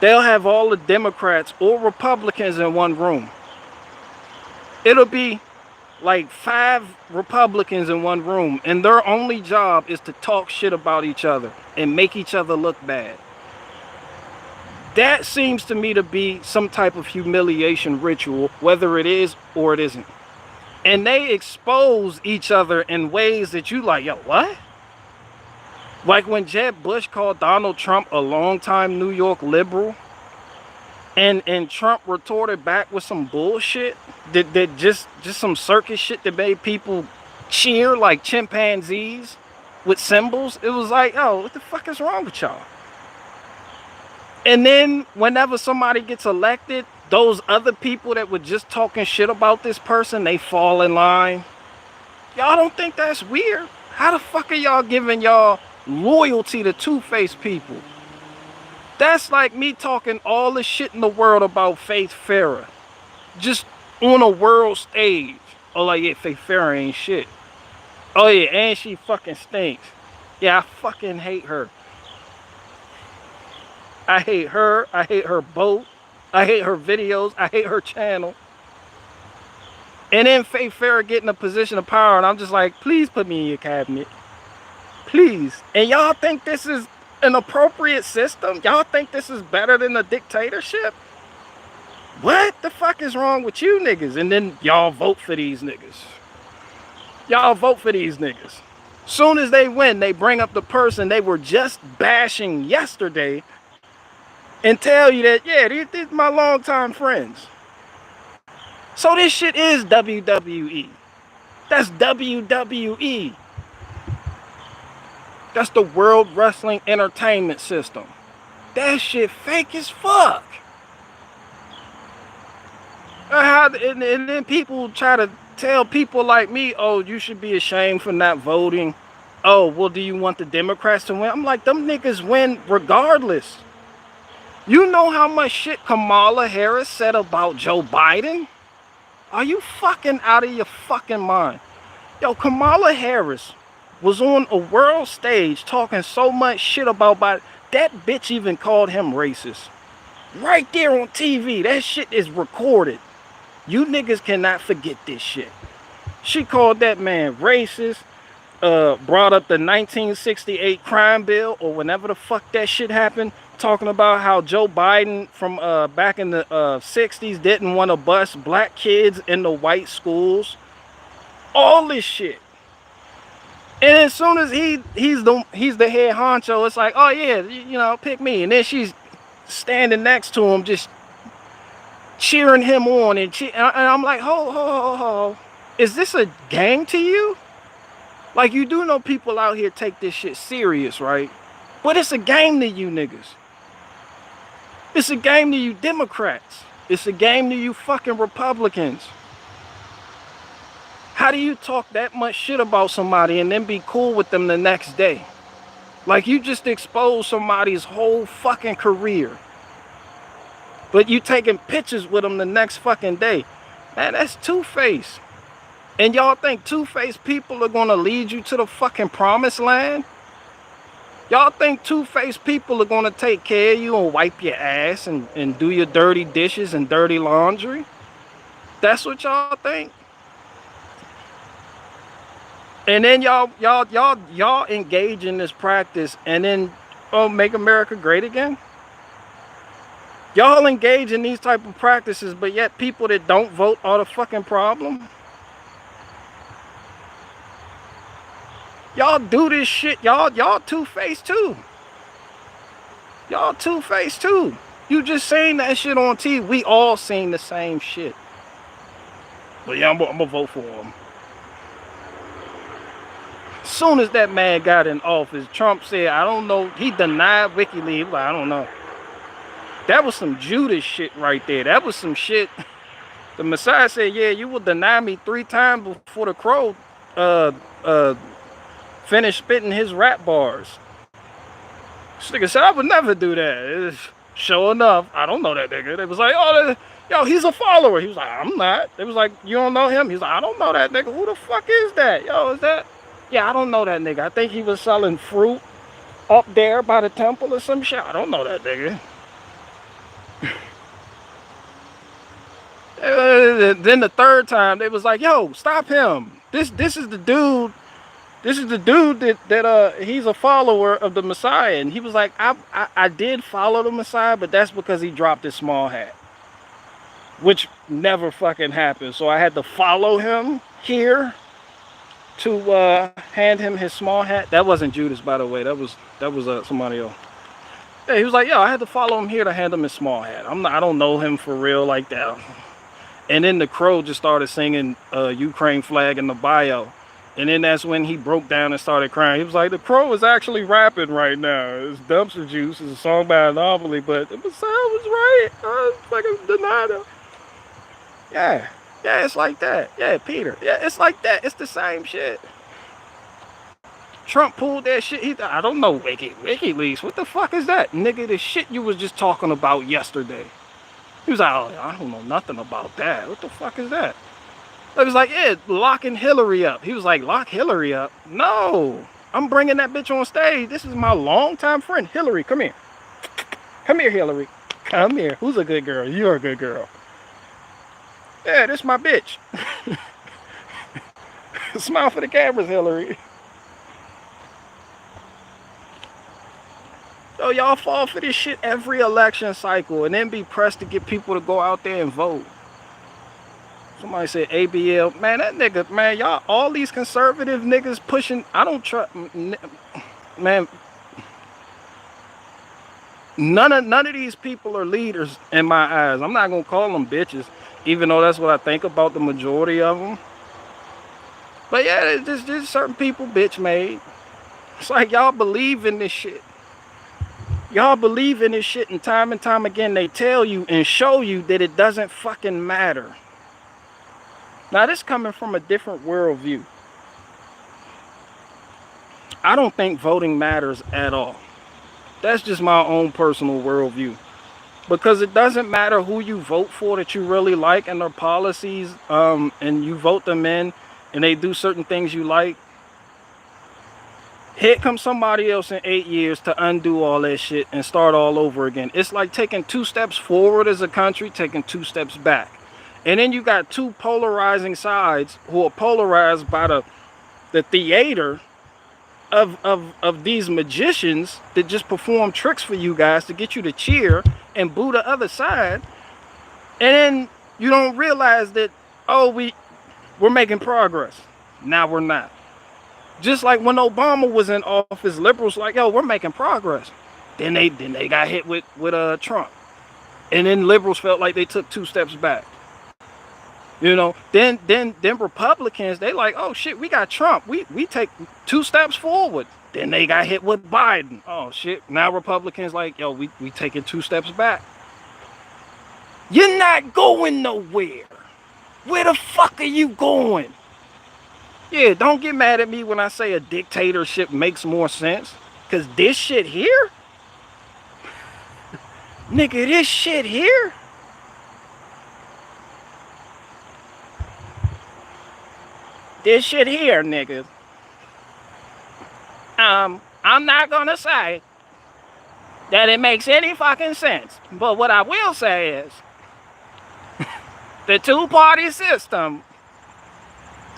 they'll have all the Democrats or Republicans in one room. It'll be like 5 Republicans in one room, and their only job is to talk shit about each other and make each other look bad. That seems to me to be some type of humiliation ritual, whether it is or it isn't. And they expose each other in ways that you like, yo, what? Like when Jeb Bush called Donald Trump a longtime New York liberal, and Trump retorted back with some bullshit that just some circus shit that made people cheer like chimpanzees with symbols. It was like, oh, what the fuck is wrong with y'all? And then whenever somebody gets elected, those other people that were just talking shit about this person, they fall in line. Y'all don't think that's weird? How the fuck are y'all giving y'all loyalty to two-faced people? That's like me talking all the shit in the world about Faith Farah. Just on a world stage. Oh, like, yeah, Faith Farah ain't shit. Oh, yeah, and she fucking stinks. Yeah, I fucking hate her. I hate her boat. I hate her videos. I hate her channel. And then Faith Farah get in a position of power, and I'm just like, please put me in your cabinet. Please. And y'all think this is an appropriate system? Y'all think this is better than a dictatorship? What the fuck is wrong with you niggas? And then y'all vote for these niggas. Y'all vote for these niggas. Soon as they win, they bring up the person they were just bashing yesterday and tell you that, yeah, these are my longtime friends. So this shit is WWE. That's WWE. That's the World Wrestling Entertainment System. That shit fake as fuck. And then people try to tell people like me, oh, you should be ashamed for not voting. Oh, well, do you want the Democrats to win? I'm like, them niggas win regardless. You know how much shit Kamala Harris said about Joe Biden? Are you fucking out of your fucking mind? Yo, Kamala Harris was on a world stage talking so much shit about Biden. That bitch even called him racist. Right there on TV. That shit is recorded. You niggas cannot forget this shit. She called that man racist. Brought up the 1968 crime bill, or whenever the fuck that shit happened, talking about how Joe Biden from back in the 60s didn't want to bus black kids into white schools. All this shit. And as soon as he's the head honcho, it's like, oh yeah, you know, pick me. And then she's standing next to him, just cheering him on, and I'm like, ho. Is this a game to you? Like, you do know people out here take this shit serious, right? But it's a game to you niggas. It's a game to you Democrats. It's a game to you fucking Republicans. How do you talk that much shit about somebody and then be cool with them the next day? Like, you just exposed somebody's whole fucking career. But you taking pictures with them the next fucking day. Man, that's two-faced. And y'all think two-faced people are gonna lead you to the fucking promised land? Y'all think two-faced people are gonna take care of you and wipe your ass and do your dirty dishes and dirty laundry? That's what y'all think? And then y'all engage in this practice and then, oh, make America great again? Y'all engage in these type of practices, but yet people that don't vote are the fucking problem? Y'all do this shit. Y'all two-faced too. Y'all two-faced too. You just saying that shit on TV. We all seen the same shit. But yeah, I'm gonna vote for him. Soon as that man got in office, Trump said, I don't know. He denied WikiLeaks. Like, I don't know. That was some Judas shit right there. That was some shit. The Messiah said, yeah, you will deny me 3 times before the crow finished spitting his rap bars. This nigga said, I would never do that. Sure enough, I don't know that nigga. They was like, oh, yo, he's a follower. He was like, I'm not. They was like, you don't know him? He's like, I don't know that nigga. Who the fuck is that? Yo, is that? Yeah, I don't know that nigga. I think he was selling fruit up there by the temple or some shit. I don't know that nigga. Then the 3rd time, they was like, yo, stop him. This is the dude. This is the dude that he's a follower of the Messiah. And he was like, I did follow the Messiah, but that's because he dropped his small hat. Which never fucking happened. So I had to follow him here to hand him his small hat. That wasn't Judas, by the way. That was somebody else. Yeah, he was like, yo, I had to follow him here to hand him his small hat. I don't know him for real like that. And then the crow just started singing Ukraine flag in the bio. And then that's when he broke down and started crying. He was like, the crow is actually rapping right now. It's Dumpster Juice. It's a song by Anomaly, but the Messiah was right. I fucking denied him. Yeah. Yeah, it's like that. Yeah, Peter. Yeah, it's like that. It's the same shit. Trump pulled that shit. I don't know WikiLeaks. What the fuck is that? Nigga, the shit you was just talking about yesterday. He was like, oh, I don't know nothing about that. What the fuck is that? I was like, yeah, locking Hillary up. He was like, lock Hillary up? No. I'm bringing that bitch on stage. This is my longtime friend, Hillary. Come here. Come here, Hillary. Come here. Who's a good girl? You're a good girl. Yeah, this my bitch. Smile for the cameras, Hillary. So y'all fall for this shit every election cycle and then be pressed to get people to go out there and vote. Somebody said ABL. Man, that nigga, man, y'all, all these conservative niggas pushing, I don't trust, man, none of these people are leaders in my eyes. I'm not gonna call them bitches, even though that's what I think about the majority of them. But yeah, just certain people bitch made. It's like y'all believe in this shit. Y'all believe in this shit, and time again they tell you and show you that it doesn't fucking matter. Now this coming from a different worldview. I don't think voting matters at all. That's just my own personal worldview. Because it doesn't matter who you vote for that you really like and their policies, and you vote them in and they do certain things you like. Here comes somebody else in 8 years to undo all that shit and start all over again. It's like taking 2 steps forward as a country, taking 2 steps back. And then you got 2 polarizing sides who are polarized by the theater of these magicians that just perform tricks for you guys to get you to cheer and boo the other side. And then you don't realize that, oh, we're making progress. Now we're not. Just like when Obama was in office, liberals like, yo, we're making progress. Then they got hit with Trump. And then liberals felt like they took 2 steps back. You know, then Republicans, they like, oh shit, we got Trump. We take 2 steps forward. Then they got hit with Biden. Oh shit. Now Republicans like, yo, we taking 2 steps back. You're not going nowhere. Where the fuck are you going? Yeah, don't get mad at me when I say a dictatorship makes more sense. Cause this shit here? Nigga, this shit here? This shit here, nigga. I'm not gonna say that it makes any fucking sense. But what I will say is the 2-party system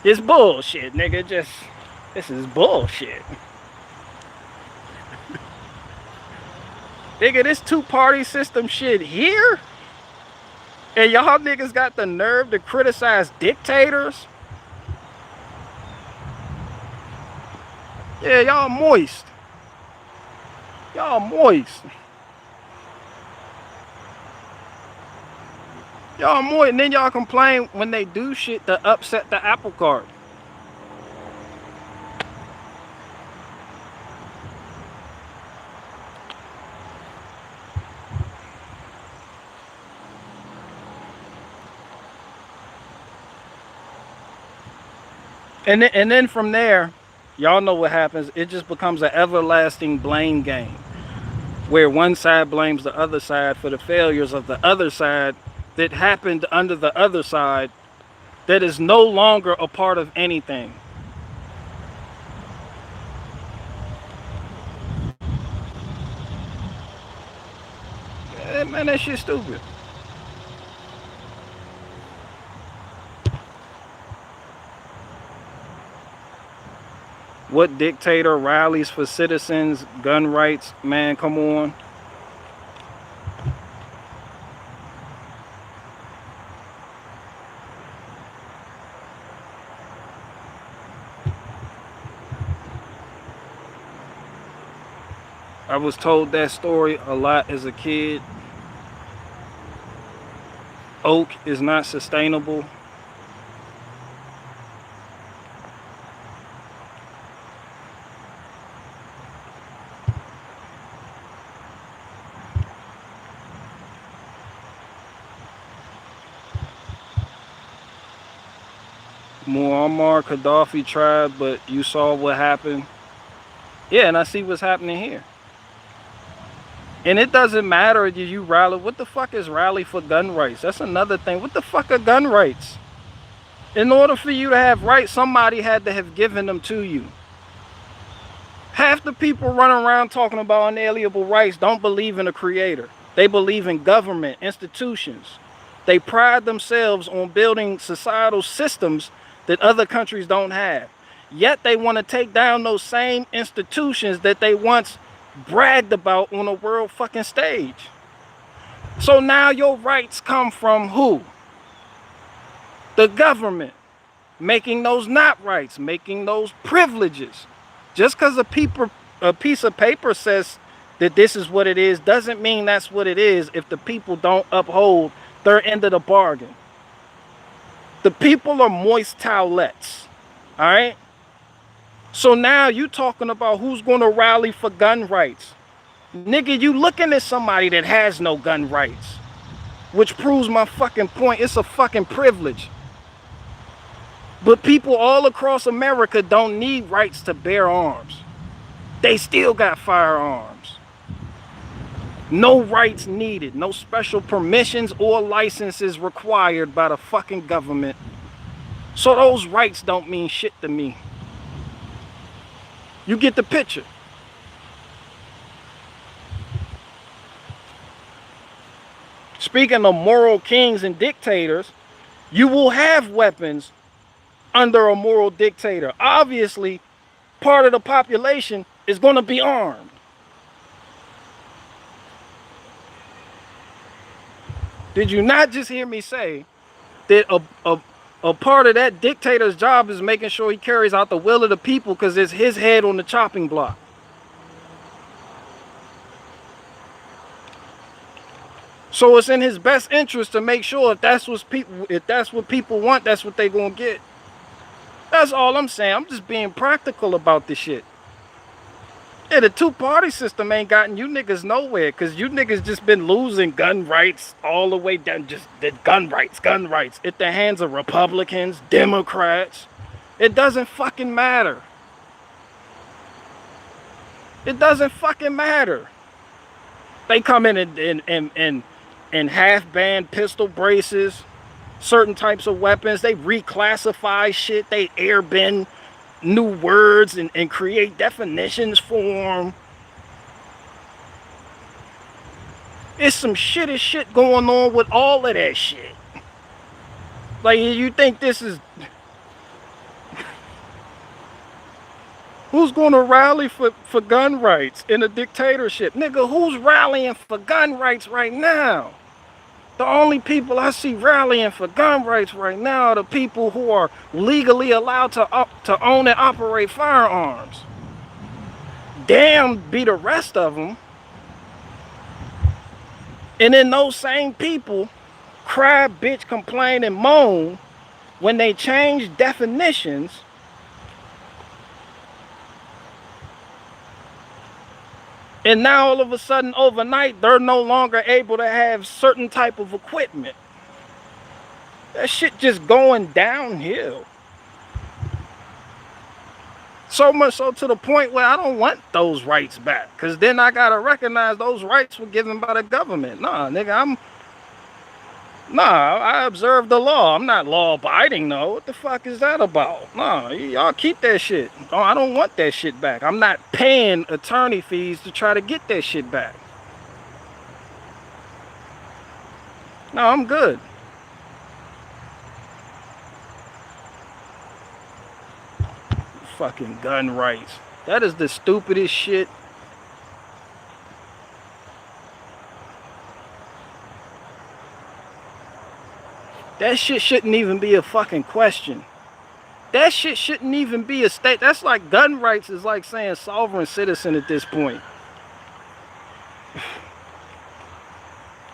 is bullshit, nigga. This is bullshit. Nigga, this 2-party system shit here? And y'all niggas got the nerve to criticize dictators? Yeah, y'all moist. Y'all moist. Y'all moist. And then y'all complain when they do shit to upset the apple cart. And then from there, y'all know what happens. It just becomes an everlasting blame game where one side blames the other side for the failures of the other side that happened under the other side that is no longer a part of anything. Man, that shit's stupid. What dictator rallies for citizens' gun rights? Man, come on. I was told that story a lot as a kid. Oak is not sustainable. Muammar Gaddafi tried, but you saw what happened. Yeah, and I see what's happening here. And it doesn't matter if you rally. What the fuck is rally for gun rights? That's another thing. What the fuck are gun rights? In order for you to have rights, somebody had to have given them to you. Half the people running around talking about unalienable rights don't believe in a creator. They believe in government, institutions. They pride themselves on building societal systems that other countries don't have. Yet they want to take down those same institutions that they once bragged about on a world fucking stage. So now your rights come from who? The government. Making those not rights, making those privileges. Just because a piece of paper says that this is what it is doesn't mean that's what it is if the people don't uphold their end of the bargain. The people are moist towelettes. All right? So now you talking about who's going to rally for gun rights. Nigga, you looking at somebody that has no gun rights. Which proves my fucking point. It's a fucking privilege. But people all across America don't need rights to bear arms. They still got firearms. No rights needed. No special permissions or licenses required by the fucking government. So those rights don't mean shit to me. You get the picture. Speaking of moral kings and dictators, you will have weapons under a moral dictator. Obviously, part of the population is going to be armed. Did you not just hear me say that a part of that dictator's job is making sure he carries out the will of the people because it's his head on the chopping block? So it's in his best interest to make sure if that's what people want, that's what they're gonna get. That's all I'm saying. I'm just being practical about this shit. Yeah, the two-party system ain't gotten you niggas nowhere because you niggas just been losing gun rights all the way down. Just the gun rights at the hands of Republicans, Democrats. It doesn't fucking matter. It doesn't fucking matter. They come in and half-band pistol braces, certain types of weapons. They reclassify shit. They airbend new words and create definitions for them. It's some shitty shit going on with all of that shit. Like, you think this is... Who's going to rally for gun rights in a dictatorship? Nigga, who's rallying for gun rights right now? The only people I see rallying for gun rights right now are the people who are legally allowed to own and operate firearms. Damn be the rest of them. And then those same people cry, bitch, complain, and moan when they change definitions and now all of a sudden overnight they're no longer able to have certain type of equipment. That shit just going downhill. So much so to the point where I don't want those rights back. Because then I got to recognize those rights were given by the government. Nah, nigga, I observe the law. I'm not law-abiding, though. What the fuck is that about? Nah, y'all keep that shit. Oh, I don't want that shit back. I'm not paying attorney fees to try to get that shit back. No, I'm good. Fucking gun rights. That is the stupidest shit. That shit shouldn't even be a fucking question. That shit shouldn't even be a state. That's like gun rights is like saying sovereign citizen at this point.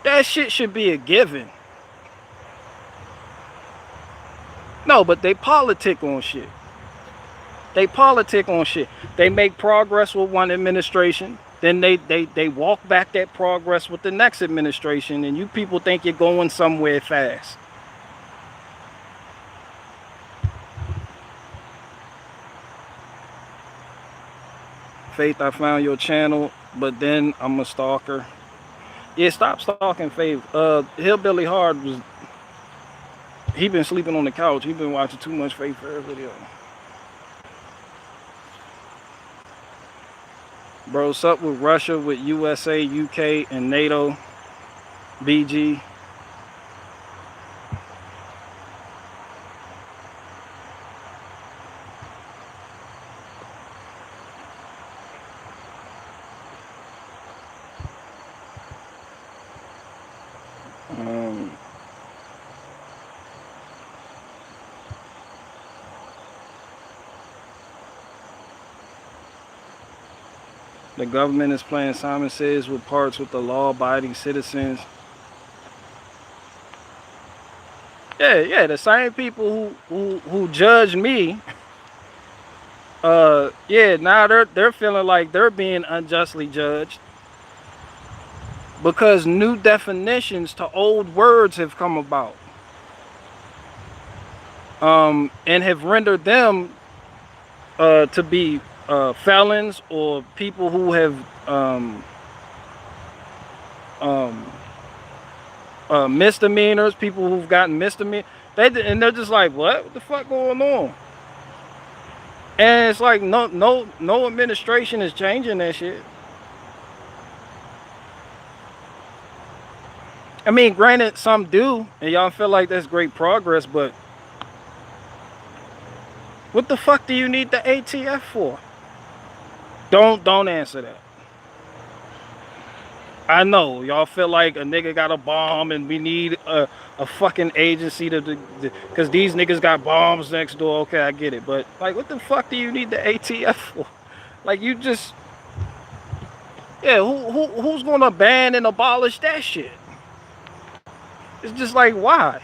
That shit should be a given. No, but they politic on shit. They politic on shit. They make progress with one administration. Then they walk back that progress with the next administration. And you people think you're going somewhere fast. Faith, I found your channel, but then I'm a stalker. Yeah, stop stalking Faith. Hillbilly Hard he been sleeping on the couch. He been watching too much Faith Fair video. Bro, what's up with Russia, with USA, UK, and NATO? BG. Um, the government is playing Simon Says with parts with the law-abiding citizens. Yeah, the same people who judge me, yeah, now they're feeling like they're being unjustly judged because new definitions to old words have come about, and have rendered them to be felons or people who have misdemeanors, people who've gotten misdemeanors. And they're just like, what the fuck going on? And it's like no administration is changing that shit. I mean, granted, some do, and y'all feel like that's great progress, but what the fuck do you need the ATF for? Don't answer that. I know y'all feel like a nigga got a bomb and we need a fucking agency to because these niggas got bombs next door. Okay, I get it, but like, what the fuck do you need the ATF for? Like, you just, yeah, who's gonna ban and abolish that shit? It's just like, why?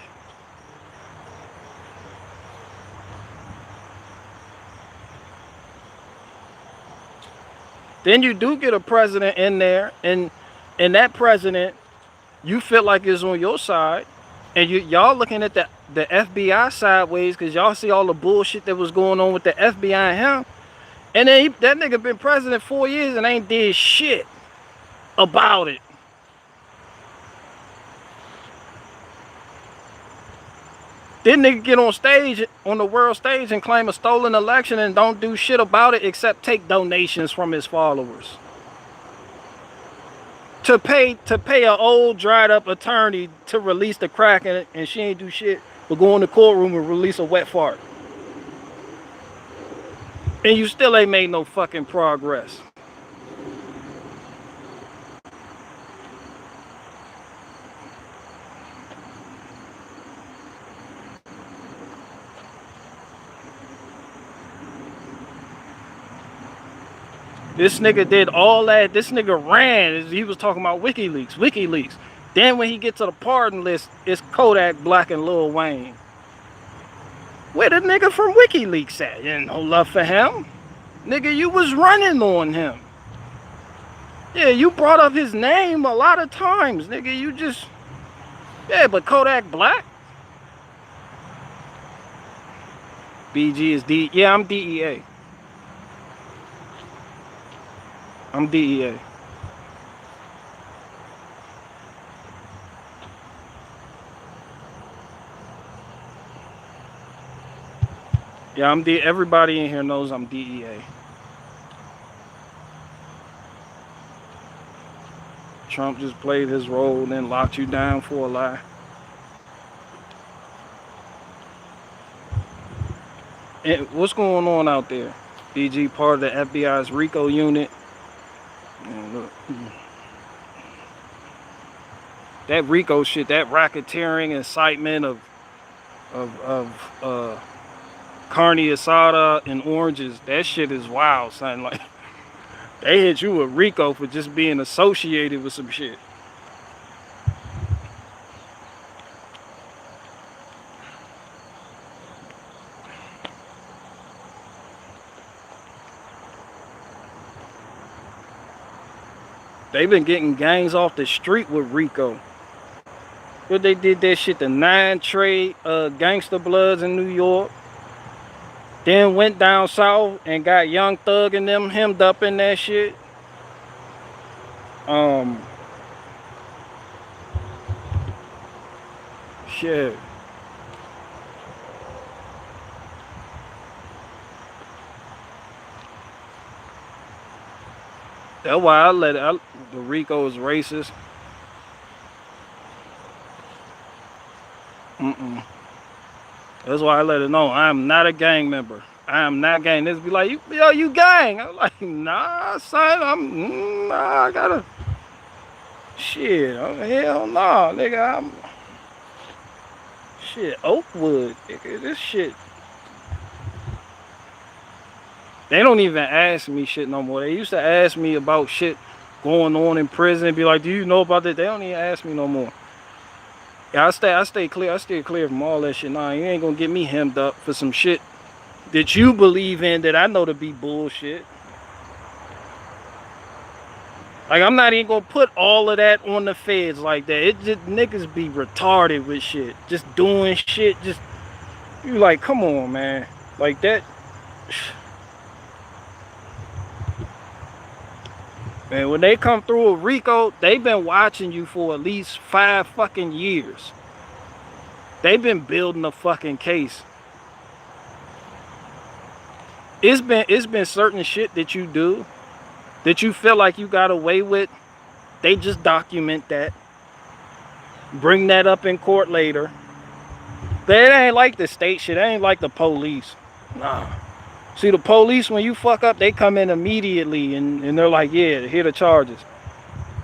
Then you do get a president in there, and that president, you feel like is on your side, and y'all looking at the FBI sideways because y'all see all the bullshit that was going on with the FBI and him, and then that nigga been president 4 years and ain't did shit about it. Then nigga get on stage, on the world stage, and claim a stolen election and don't do shit about it except take donations from his followers. To pay an old dried up attorney to release the crack in it, and she ain't do shit but go in the courtroom and release a wet fart. And you still ain't made no fucking progress. This nigga did all that. This nigga ran. He was talking about WikiLeaks. Then when he gets to the pardon list, it's Kodak Black and Lil Wayne. Where the nigga from WikiLeaks at? You ain't no love for him. Nigga, you was running on him. Yeah, you brought up his name a lot of times. Nigga, you just... Yeah, but Kodak Black? BG is D... Yeah, I'm DEA. I'm DEA. Yeah, I'm D. Everybody in here knows I'm DEA. Trump just played his role and then locked you down for a lie. And what's going on out there? BG part of the FBI's RICO unit. And look, that RICO shit, that racketeering, incitement of carne asada and oranges, that shit is wild, son. Like, they hit you with RICO for just being associated with some shit. They've been getting gangs off the street with RICO. But they did that shit to 9 trade gangster bloods in New York. Then went down south and got Young Thug and them hemmed up in that shit. Shit. That's why the RICO is racist. Mm-mm. That's why I let it know I am not a gang member. I am not gang. This be like, you gang. I'm like, nah, son. Nah, I gotta. Shit, hell nah, nigga. Shit, Oakwood, nigga. This shit. They don't even ask me shit no more. They used to ask me about shit going on in prison. Be like, do you know about that? They don't even ask me no more. Yeah, I stay clear. I stay clear from all that shit. Nah, you ain't gonna get me hemmed up for some shit that you believe in that I know to be bullshit. Like, I'm not even gonna put all of that on the feds like that. It just, niggas be retarded with shit. Just doing shit. Just, you like, come on, man. Like that. Man, when they come through a RICO, they've been watching you for at least 5 fucking years. They've been building a fucking case. It's been certain shit that you do that you feel like you got away with. They just document that. Bring that up in court later. But it ain't like the state shit. It ain't like the police. Nah. See, the police, when you fuck up, they come in immediately and they're like, yeah, here the charges.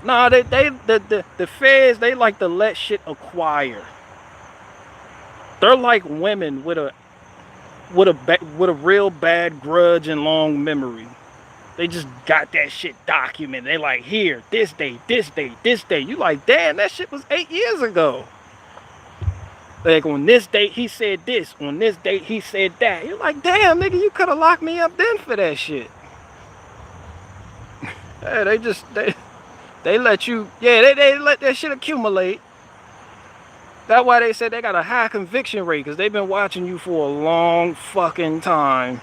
Nah, the feds, they like to let shit acquire. They're like women with a real bad grudge and long memory. They just got that shit documented. They like, here, this day, this day, this day. You like, damn, that shit was 8 years ago. Like, on this date, he said this. On this date, he said that. You're like, damn, nigga, you could have locked me up then for that shit. Yeah, they let you, yeah, they let that shit accumulate. That's why they said they got a high conviction rate, because they've been watching you for a long fucking time.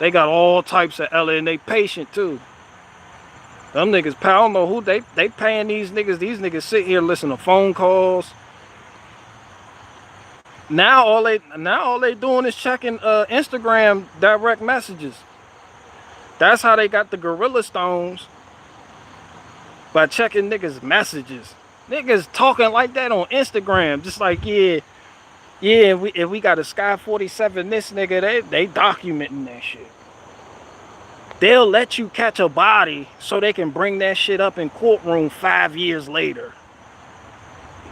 They got all types of Ella, and they patient too. Them niggas, I don't know who they paying these niggas. These niggas sit here listen to phone calls. Now all they doing is checking Instagram direct messages. That's how they got the Gorilla Stones, by checking niggas' messages. Niggas talking like that on Instagram, just like, yeah, if we got a Sky 47, this nigga, they documenting that shit. They'll let you catch a body so they can bring that shit up in courtroom 5 years later.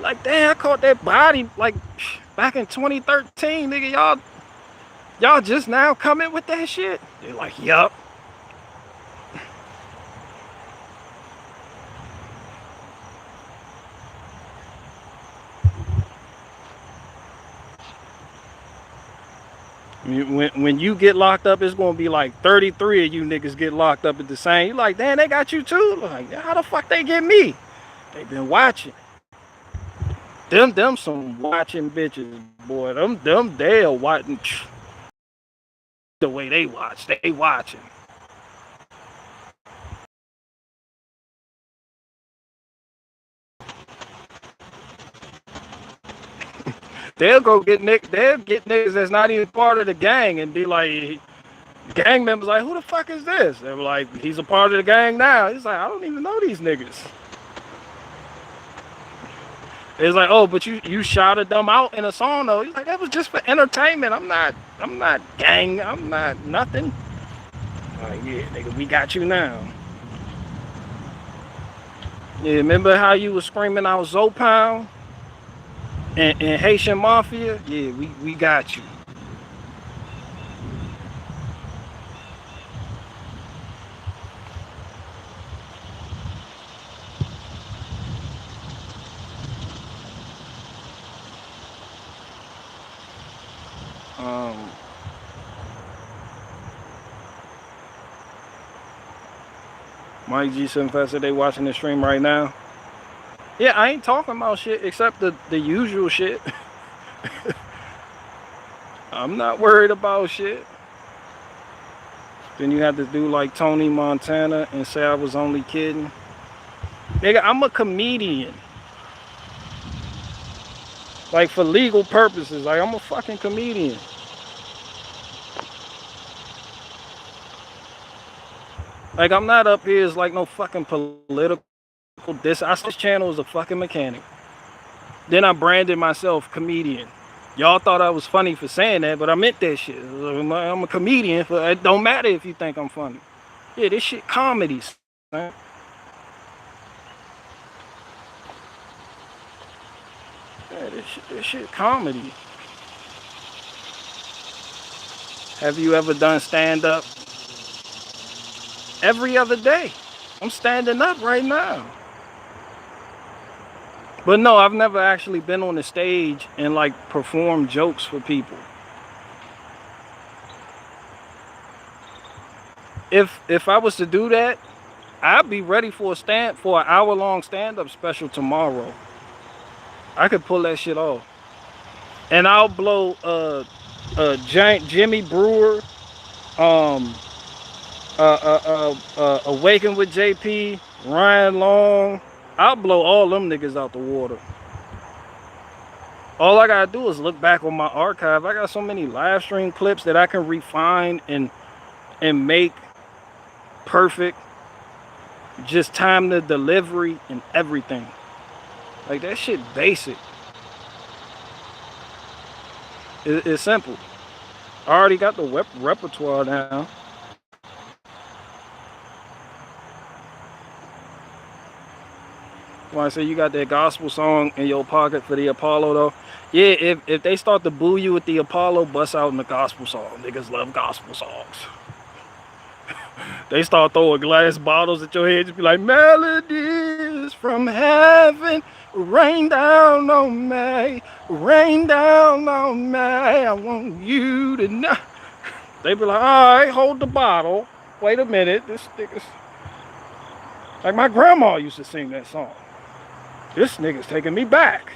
Like, damn, I caught that body like back in 2013, nigga. Y'all just now coming with that shit? They're like, yup. When you get locked up, it's gonna be like 33 of you niggas get locked up at the same. You like, damn, they got you too? Like, how the fuck they get me? They been watching. Them some watching bitches, boy. Them they're watching the way they watch. They watching. They'll get niggas that's not even part of the gang and be like, gang members like, who the fuck is this? They're like, he's a part of the gang now. He's like, I don't even know these niggas. It's like, oh, but you shouted them out in a song though. He's like, that was just for entertainment. I'm not gang. I'm not nothing. Like, yeah, nigga, we got you now. Yeah, remember how you was screaming out Zopound and Haitian Mafia? Yeah, we got you. Mike G75 said they watching the stream right now. Yeah, I ain't talking about shit except the usual shit. I'm not worried about shit. Then you have to do like Tony Montana and say I was only kidding. Nigga, I'm a comedian. Like, for legal purposes, like, I'm a fucking comedian. Like, I'm not up here as like no fucking political this channel is a fucking mechanic. Then I branded myself comedian. Y'all thought I was funny for saying that, but I meant that shit. I'm a comedian. It don't matter if you think I'm funny. Yeah, this shit comedy, man. Yeah, this shit comedy. Have you ever done stand-up? Every other day. I'm standing up right now. But no, I've never actually been on the stage and like performed jokes for people. If I was to do that, I'd be ready for an hour-long stand-up special tomorrow. I could pull that shit off. And I'll blow giant Jimmy Brewer, Awaken with JP, Ryan Long. I'll blow all them niggas out the water. All I gotta do is look back on my archive. I got so many live stream clips that I can refine and make perfect. Just time the delivery and everything. Like that shit basic. It's simple. I already got the repertoire now. When I say you got that gospel song in your pocket for the Apollo though, yeah, if they start to boo you with the Apollo, bust out in the gospel song. Niggas love gospel songs. They start throwing glass bottles at your head, just be like, melodies from heaven, rain down on me, rain down on me, I want you to know. They be like, all right, hold the bottle. Wait a minute, this nigga's... Like my grandma used to sing that song. This nigga's taking me back.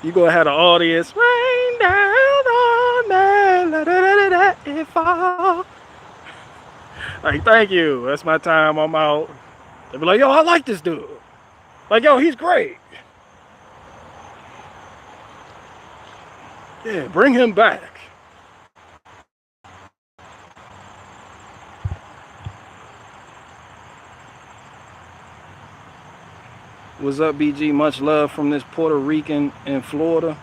You gonna have the audience, rain down on me, let it fall. Like, thank you, that's my time, I'm out. They be like, yo, I like this dude. Like, yo, he's great. Yeah, bring him back. What's up, BG? Much love from this Puerto Rican in Florida.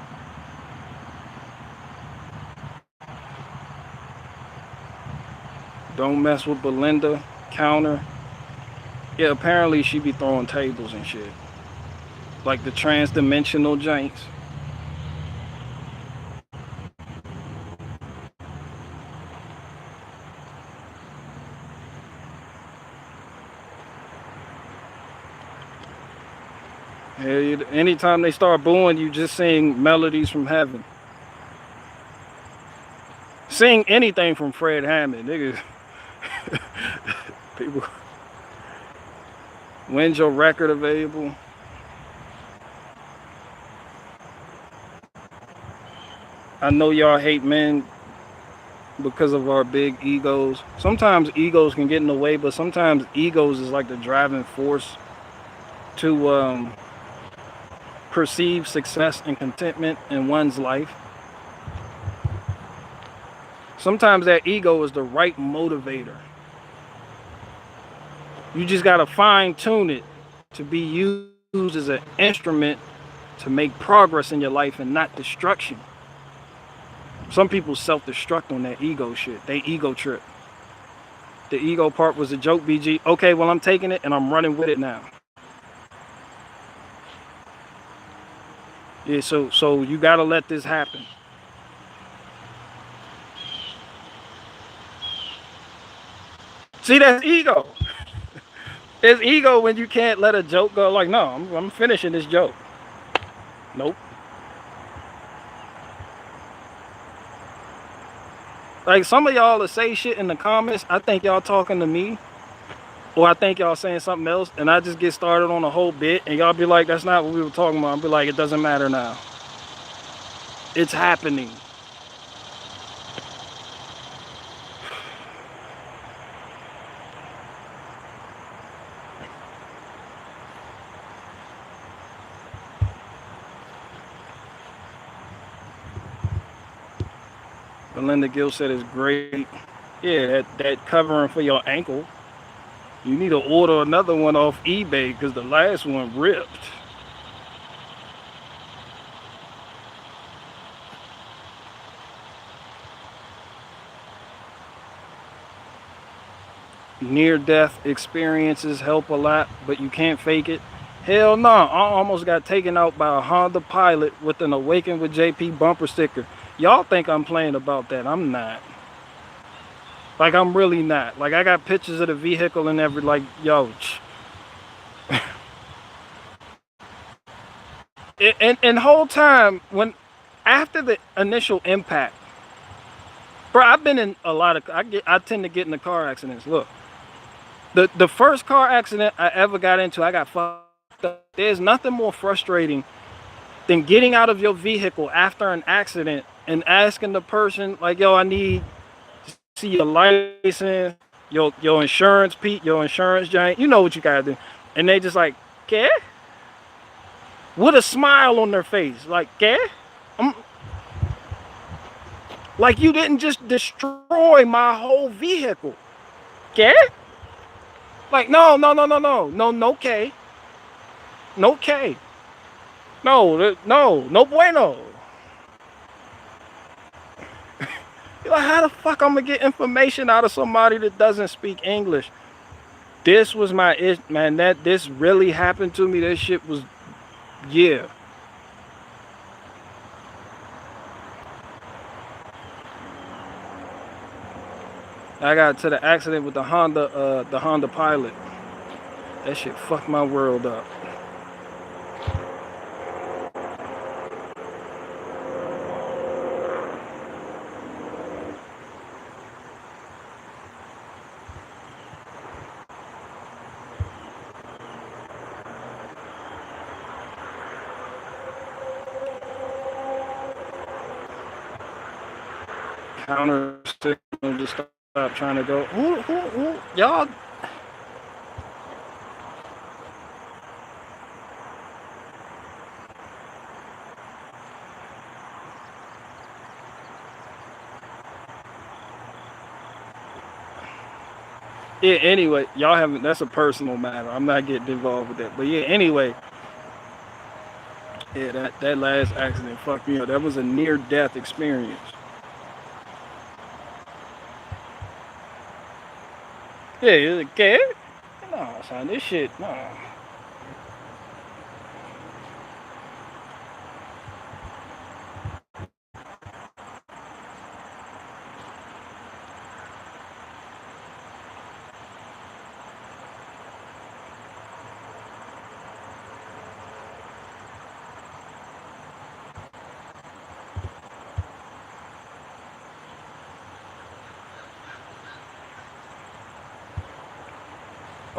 Don't mess with Belinda. Counter. Yeah, apparently she be throwing tables and shit. Like the trans-dimensional janks. Yeah, anytime they start booing you, just sing melodies from heaven. Sing anything from Fred Hammond, niggas. People. When's your record available? I know y'all hate men because of our big egos. Sometimes egos can get in the way, but sometimes egos is like the driving force to perceive success and contentment in one's life. Sometimes that ego is the right motivator. You just gotta fine tune it to be used as an instrument to make progress in your life and not destruction. Some people self-destruct on that ego shit. They ego trip. The ego part was a joke, BG. Okay, well, I'm taking it and I'm running with it now. Yeah, so you gotta let this happen. See, that's ego. It's ego when you can't let a joke go. Like, no, I'm finishing this joke. Nope. Like, some of y'all will say shit in the comments. I think y'all talking to me. Or I think y'all saying something else. And I just get started on a whole bit. And y'all be like, that's not what we were talking about. I'll be like, it doesn't matter now. It's happening. Belinda Gill said it's great. Yeah, that covering for your ankle. You need to order another one off eBay because the last one ripped. Near-death experiences help a lot, but you can't fake it. Hell no, I almost got taken out by a Honda Pilot with an Awaken with JP bumper sticker. Y'all think I'm playing about that. I'm not. Like, I'm really not. Like, I got pictures of the vehicle and every, like, yo. And whole time, after the initial impact, bro, I've been in a lot of, I tend to get in the car accidents. Look, the first car accident I ever got into, I got fucked up. There's nothing more frustrating than getting out of your vehicle after an accident and asking the person, like, yo, I need to see your license, your insurance, Pete, your insurance giant. You know what you gotta do. And they just like, "Okay?" With a smile on their face, like, "Okay?" Like, you didn't just destroy my whole vehicle. "Okay?" Like, no, K. No K. No bueno. You're like, how the fuck I'm gonna get information out of somebody that doesn't speak English? This was my ish, man. This really happened to me. This shit was, yeah. I got to the accident with the Honda Pilot. That shit fucked my world up. Counter signal, just stop trying to go. Who, y'all? Yeah, anyway, y'all haven't, that's a personal matter. I'm not getting involved with that. But yeah, anyway. Yeah, that last accident fucked me up. That was a near-death experience. Yeah, it's a cat? No, son, this shit, no.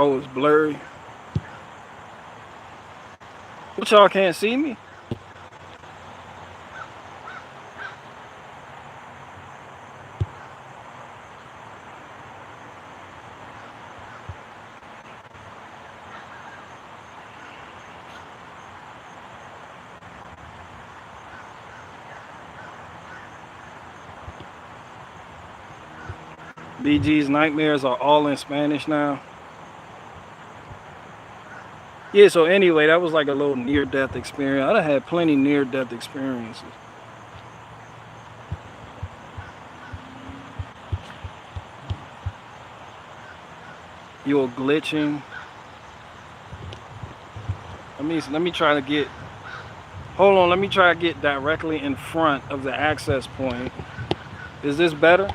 Oh, it's blurry. What, y'all can't see me? BG's nightmares are all in Spanish now. Yeah, so anyway, that was like a little near-death experience. I done had plenty near-death experiences. You're glitching. Let me try to get, hold on, let me try to get directly in front of the access point. Is this better?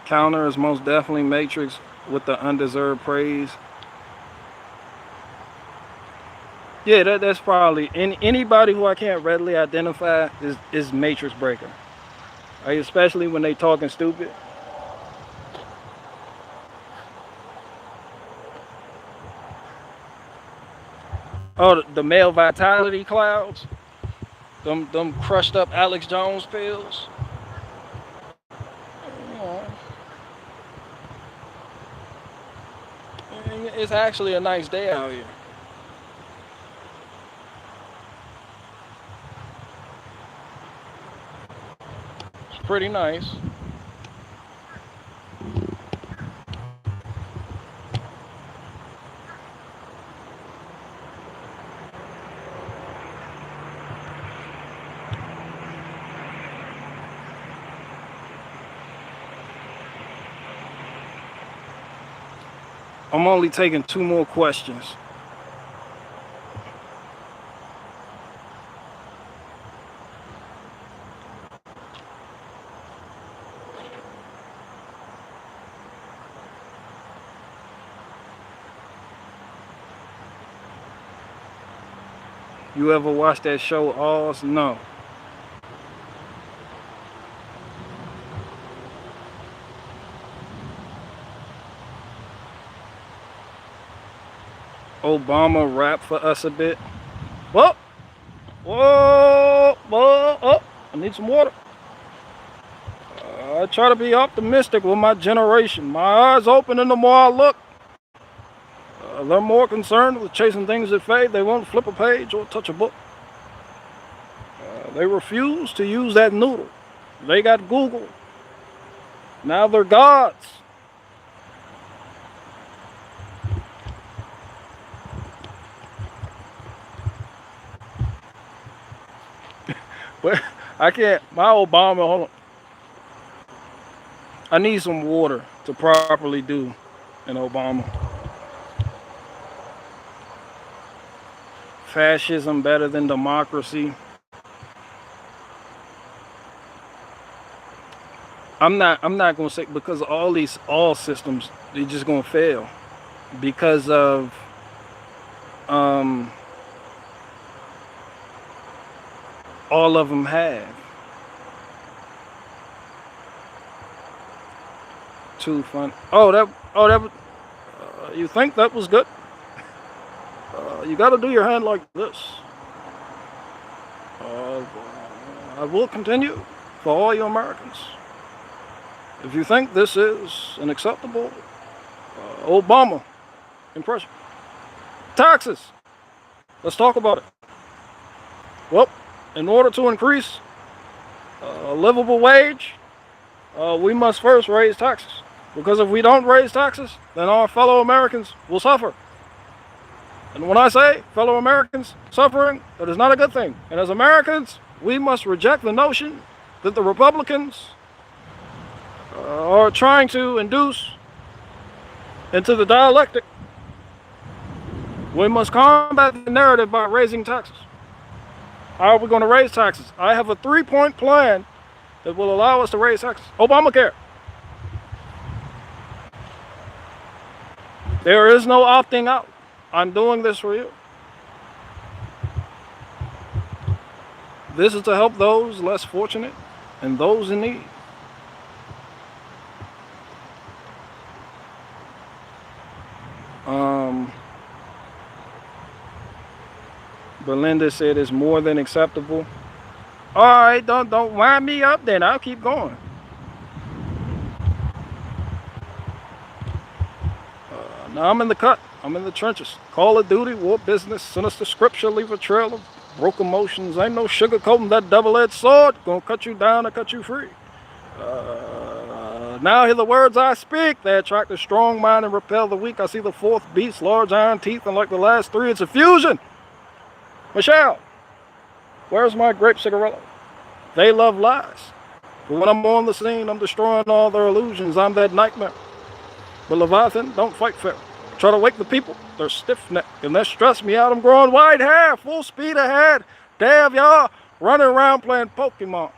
Counter is most definitely Matrix with the undeserved praise. Yeah, that's probably anybody who I can't readily identify is Matrix Breaker. Right? Especially when they talking stupid. Oh, the male vitality clouds. Them crushed up Alex Jones pills. You know, it's actually a nice day out here. It's pretty nice. I'm only taking 2 more questions. You ever watch that show, Oz? No. Obama rap for us a bit. Whoa, whoa, whoa, oh, I need some water. I try to be optimistic with my generation. My eyes open and the more I look, they're more concerned with chasing things that fade. They won't flip a page or touch a book. They refuse to use that noodle. They got Google. Now they're gods. But I can't, my Obama, hold on. I need some water to properly do an Obama. Fascism better than democracy. I'm not gonna say, because all systems, they're just gonna fail because of all of them have. Too fun. You think that was good? You got to do your hand like this. I will continue for all you Americans. If you think this is an acceptable Obama impression. Taxes. Let's talk about it. Well, in order to increase a livable wage, we must first raise taxes. Because if we don't raise taxes, then our fellow Americans will suffer. And when I say fellow Americans suffering, that is not a good thing. And as Americans, we must reject the notion that the Republicans are trying to induce into the dialectic. We must combat the narrative by raising taxes. How are we going to raise taxes? I have a 3-point plan that will allow us to raise taxes. Obamacare. There is no opting out. I'm doing this for you. This is to help those less fortunate and those in need. Belinda said it's more than acceptable. All right, don't wind me up then. I'll keep going. Now I'm in the cut. I'm in the trenches. Call of Duty, war business, sinister scripture, leave a trail of broken emotions. Ain't no sugarcoating that double-edged sword. Gonna cut you down or cut you free. Now hear the words I speak. They attract the strong mind and repel the weak. I see the fourth beast, large iron teeth, and like the last 3, it's a fusion. Michelle, where's my grape cigarette? They love lies. But when I'm on the scene, I'm destroying all their illusions. I'm that nightmare. But Leviathan, don't fight fair. Try to wake the people. They're stiff-necked, and that stress me out. I'm growing white hair, full speed ahead. Damn, y'all running around playing Pokemon.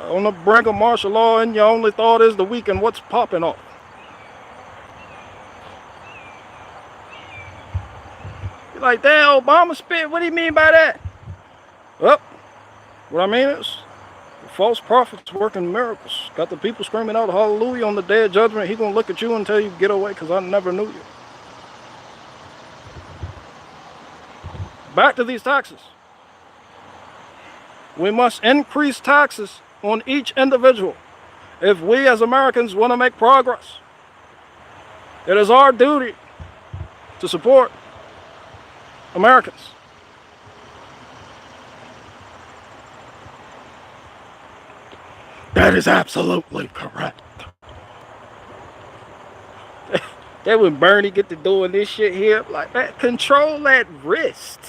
On the brink of martial law, and your only thought is the weak and what's popping off. You're like, damn, Obama spit. What do you mean by that? Well, what I mean is, the false prophets working miracles. Got the people screaming out hallelujah on the day of judgment. He gonna look at you and tell you, get away, because I never knew you. Back to these taxes. We must increase taxes on each individual if we as Americans want to make progress. It is our duty to support Americans. That is absolutely correct. Then when Bernie get to doing this shit here, like, man, control that wrist.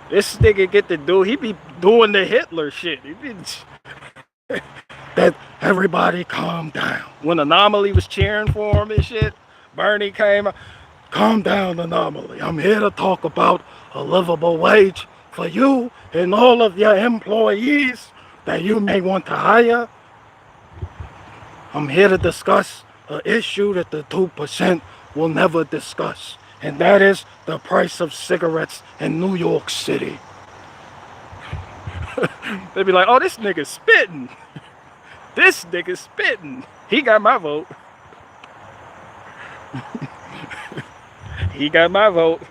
This nigga get to do, he be doing the Hitler shit. He be, that everybody calm down. When Anomaly was cheering for him and shit, Bernie came, calm down, Anomaly. I'm here to talk about a livable wage for you and all of your employees that you may want to hire. I'm here to discuss an issue that the 2% will never discuss, and that is the price of cigarettes in New York City. They be like, oh, this nigga spitting. This nigga spitting. He got my vote. He got my vote.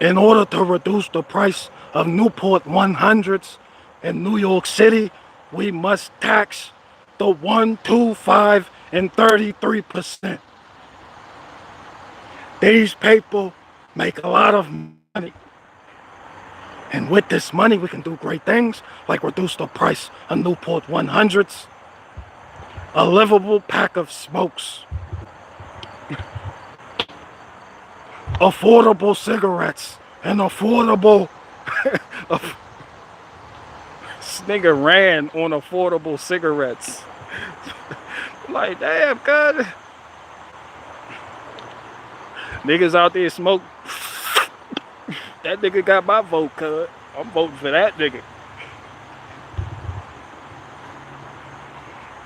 In order to reduce the price of Newport 100s in New York City, we must tax the 1, 2, 5, and 33%. These people make a lot of money. And with this money, we can do great things, like reduce the price of Newport 100s, a livable pack of smokes, affordable cigarettes, and affordable... This nigga ran on affordable cigarettes. Like, damn, God. Niggas out there smoke. That nigga got my vote, cuz. I'm voting for that nigga.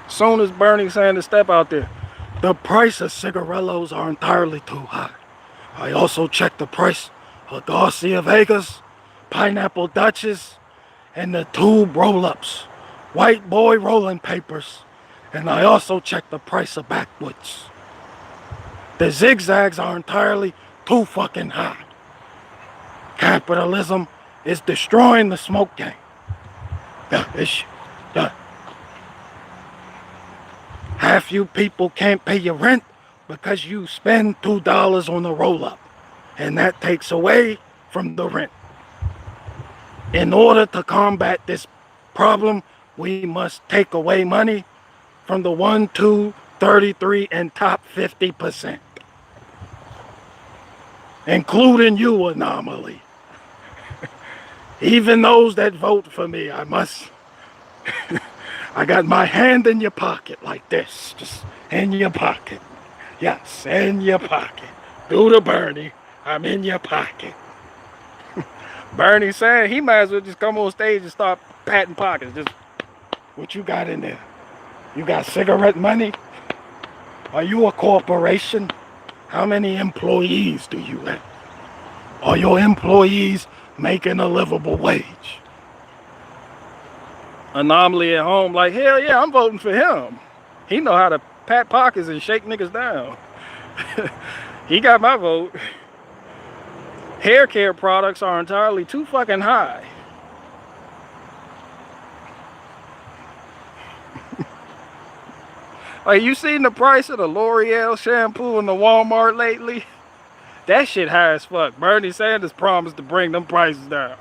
Soon as Bernie Sanders step out there, the price of cigarillos are entirely too high. I also checked the price of Garcia Vegas, Pineapple Dutchess, and the tube roll-ups, white boy rolling papers, and I also checked the price of backwoods. The zigzags are entirely too fucking high. Capitalism is destroying the smoke game. Half you people can't pay your rent because you spend $2 on a roll-up, and that takes away from the rent. In order to combat this problem, we must take away money from the 1, 2, 33, and top 50%. Including you, Anomaly. Even those that vote for me, I must... I got my hand in your pocket like this. Just in your pocket. Yes, in your pocket. Do the Bernie. I'm in your pocket. Bernie saying he might as well just come on stage and start patting pockets. Just, what you got in there? You got cigarette money? Are you a corporation? How many employees do you have? Are your employees making a livable wage? Anomaly at home like, hell yeah, I'm voting for him. He know how to pat pockets and shake niggas down. He got my vote. Hair care products are entirely too fucking high. Like, you seen the price of the L'Oreal shampoo in the Walmart lately? That shit high as fuck. Bernie Sanders promised to bring them prices down.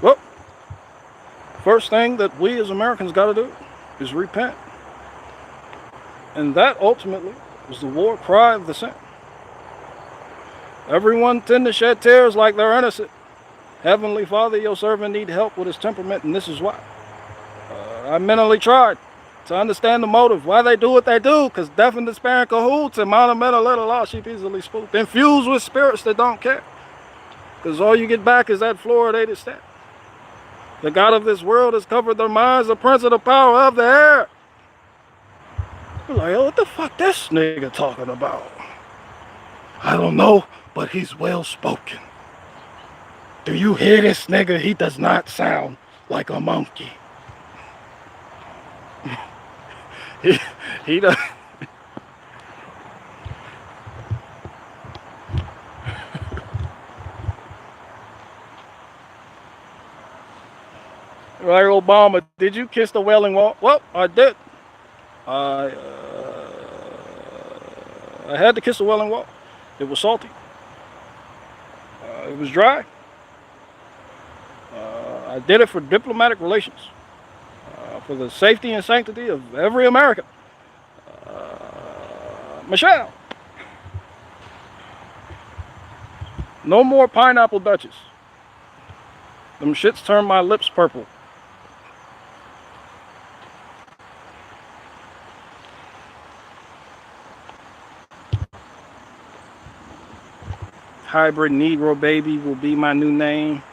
Well, first thing that we as Americans got to do is repent. And that ultimately was the war cry of the saint. Everyone tend to shed tears like they're innocent. Heavenly Father, your servant need help with his temperament, and this is why. I mentally tried to understand the motive, why they do what they do, because deaf and despair and cahoots and monumental little lost sheep easily spooked, infused with spirits that don't care. Because all you get back is that fluoridated stat. The God of this world has covered their minds, the prince of the power of the air. You're like, oh, what the fuck this nigga talking about? I don't know, but he's well spoken. Do you hear this nigga? He does not sound like a monkey. he does. Right, Obama, did you kiss the Wailing Wall? Well, I did. I I had to kiss the Wailing Wall. It was salty. It was dry. I did it for diplomatic relations, for the safety and sanctity of every American. Michelle, no more pineapple Dutches. Them shits turn my lips purple. Hybrid Negro baby will be my new name.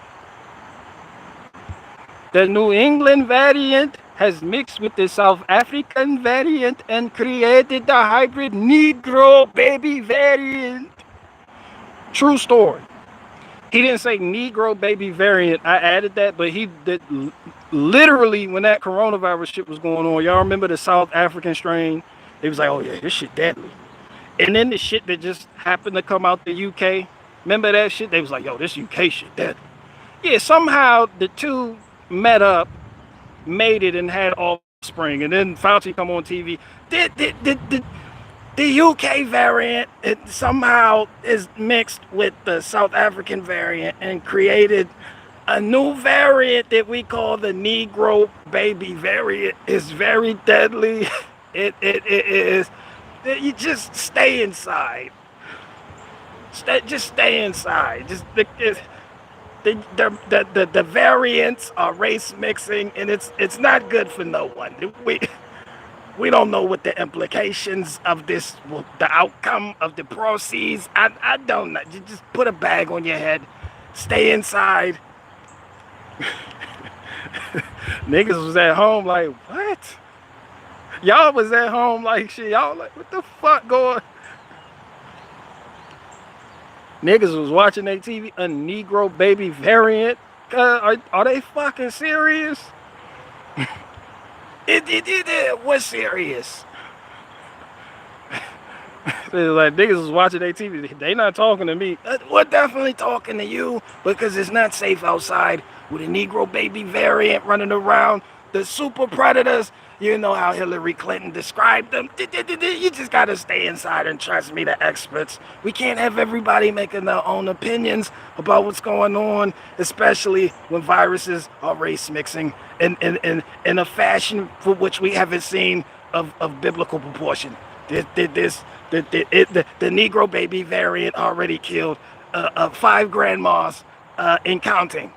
The New England variant has mixed with the South African variant and created the hybrid Negro baby variant. True story. He didn't say Negro baby variant. I added that, but he did literally when that coronavirus shit was going on. Y'all remember the South African strain? They was like, oh yeah, this shit deadly. And then the shit that just happened to come out the UK. Remember that shit? They was like, yo, this UK shit deadly. Yeah, somehow the two met up, made it, and had offspring. And then Fauci come on TV. The UK variant, it somehow is mixed with the South African variant and created a new variant that we call the Negro baby variant. It's very deadly. It is. You just stay inside. Just stay inside. The variants are race mixing, and it's not good for no one. We don't know what the implications of this, the outcome of the proceeds. I don't know. You just put a bag on your head, stay inside. Niggas was at home like, what? Y'all was at home like shit. Y'all like, what the fuck going? Niggas was watching their TV, a Negro baby variant. Are they fucking serious? It was serious. Like niggas was watching their TV. They not talking to me. We're definitely talking to you because it's not safe outside with a Negro baby variant running around. The super predators. You know how Hillary Clinton described them. You just gotta stay inside and trust me, the experts. We can't have everybody making their own opinions about what's going on, especially when viruses are race mixing in a fashion for which we haven't seen of biblical proportion. The Negro baby variant already killed 5 grandmas in counting.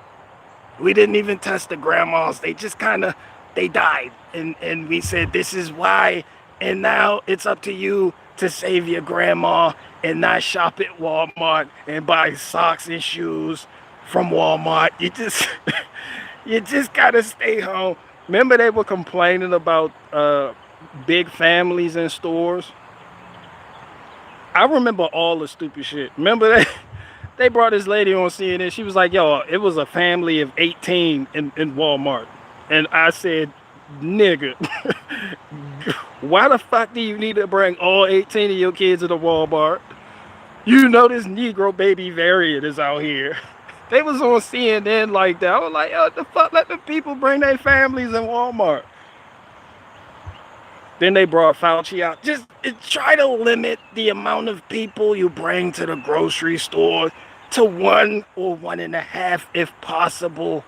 We didn't even test the grandmas. They just kind of, they died. And we said, this is why. And now it's up to you to save your grandma and not shop at Walmart and buy socks and shoes from Walmart. You just gotta stay home. Remember they were complaining about big families in stores? I remember all the stupid shit. Remember they brought this lady on CNN. She was like, yo, it was a family of 18 in Walmart. And I said, nigga, why the fuck do you need to bring all 18 of your kids to the Walmart? You know this Negro baby variant is out here. They was on CNN like that. I was like, yo, what the fuck? Let the people bring their families in Walmart. Then they brought Fauci out. Just try to limit the amount of people you bring to the grocery store to 1 or 1.5 if possible.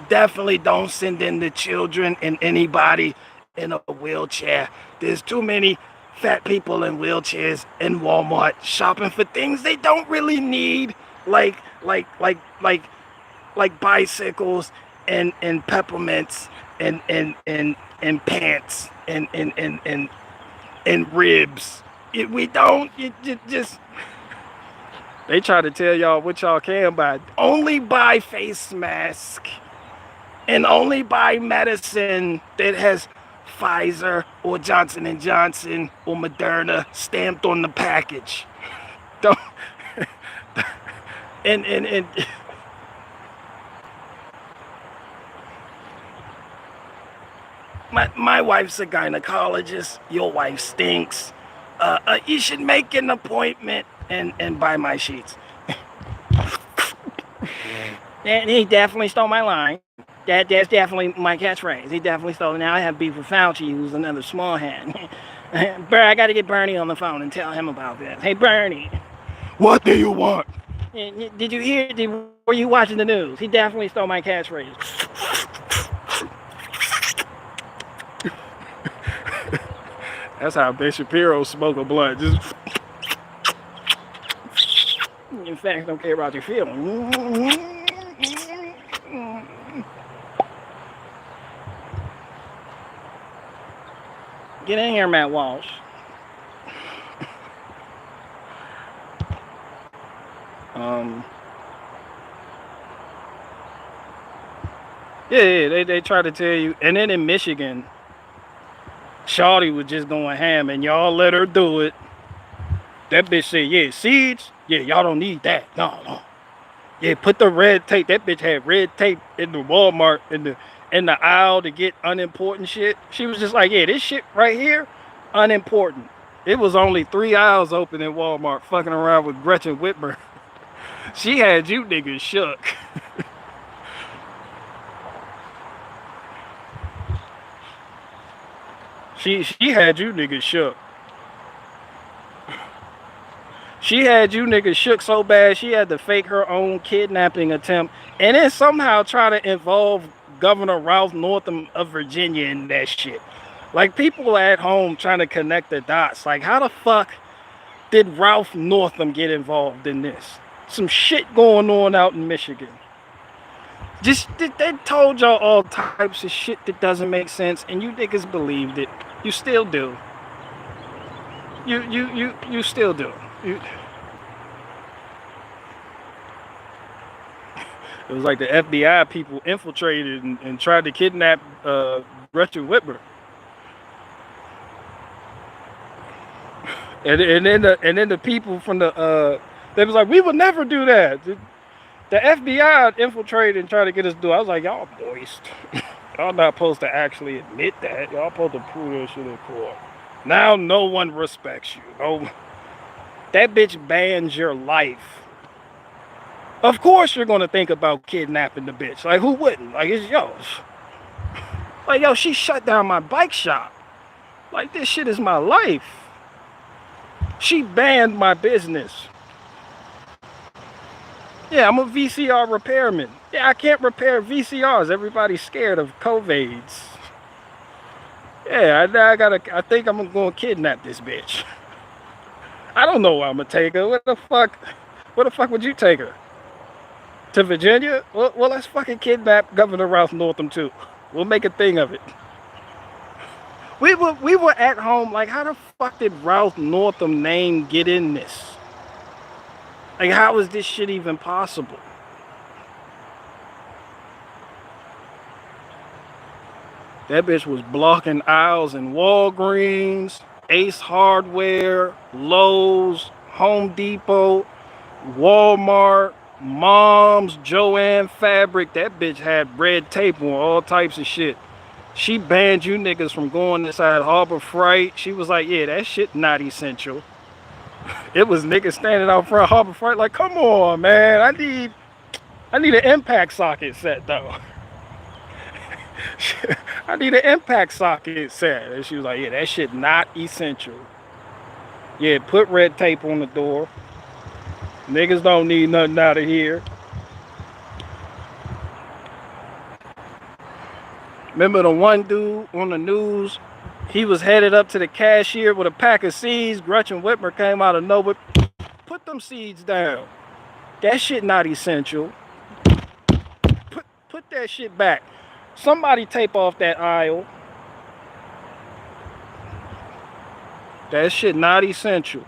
Definitely don't send in the children and anybody in a wheelchair. There's too many fat people in wheelchairs in Walmart shopping for things they don't really need, like bicycles and peppermints and pants and ribs. We don't. Just they try to tell y'all what y'all can buy. Only buy face mask. And only buy medicine that has Pfizer or Johnson & Johnson or Moderna stamped on the package. Don't. and My wife's a gynecologist. Your wife stinks. You should make an appointment and buy my sheets. And he definitely stole my line. That's definitely my catchphrase. He definitely stole it. Now I have beef with Fauci, who's another small hand. I got to get Bernie on the phone and tell him about this. Hey, Bernie. What do you want? Did you hear? Were you watching the news? He definitely stole my catchphrase. That's how Ben Shapiro smoke a blunt. Just in fact, don't care about your feelings. Get in here, Matt Walsh. Yeah, they try to tell you. And then in Michigan, Shawty was just going ham, and y'all let her do it. That bitch said, yeah, seeds? Yeah, y'all don't need that. No. Yeah, put the red tape. That bitch had red tape in the Walmart, in the aisle to get unimportant shit. She was just like, yeah, this shit right here, unimportant. It was only 3 aisles open in Walmart fucking around with Gretchen Whitmer. She had you niggas shook. She had you niggas shook. She had you niggas shook so bad she had to fake her own kidnapping attempt and then somehow try to involve Governor Ralph Northam of Virginia in that shit. Like, people at home trying to connect the dots. Like, how the fuck did Ralph Northam get involved in this? Some shit going on out in Michigan. Just, they told y'all all types of shit that doesn't make sense, and you niggas believed it. You still do. You still do. It was like the FBI people infiltrated and tried to kidnap Gretchen Whitmer. And then the people from they was like, we would never do that. The FBI infiltrated and tried to get us to do it. I was like, y'all moist. Y'all not supposed to actually admit that. Y'all supposed to prove that shit in court. Now no one respects you. No, that bitch bans your life. Of course you're gonna think about kidnapping the bitch. Like, who wouldn't? Like, it's yours. Like, yo, she shut down my bike shop. Like, this shit is my life. She banned my business. Yeah, I'm a VCR repairman. Yeah, I can't repair VCRs. Everybody's scared of COVIDs. Yeah, I think I'm gonna kidnap this bitch. I don't know where I'm gonna take her. Where the fuck would you take her? To Virginia? Well, let's fucking kidnap Governor Ralph Northam too. We'll make a thing of it. We were at home like, how the fuck did Ralph Northam name get in this? Like, how is this shit even possible? That bitch was blocking aisles in Walgreens, Ace Hardware, Lowe's, Home Depot, Walmart, Mom's, Joann Fabric. That bitch had red tape on all types of shit. She banned you niggas from going inside Harbor Freight. She was like, yeah, that shit not essential. It was niggas standing out front of Harbor Freight like, come on, man. I need an impact socket set, though. I need an impact socket set. And she was like, yeah, that shit not essential. Yeah, put red tape on the door. Niggas don't need nothing out of here. Remember the one dude on the news? He was headed up to the cashier with a pack of seeds. Gretchen Whitmer came out of nowhere. Put them seeds down. That shit not essential. Put that shit back. Somebody tape off that aisle. That shit not essential.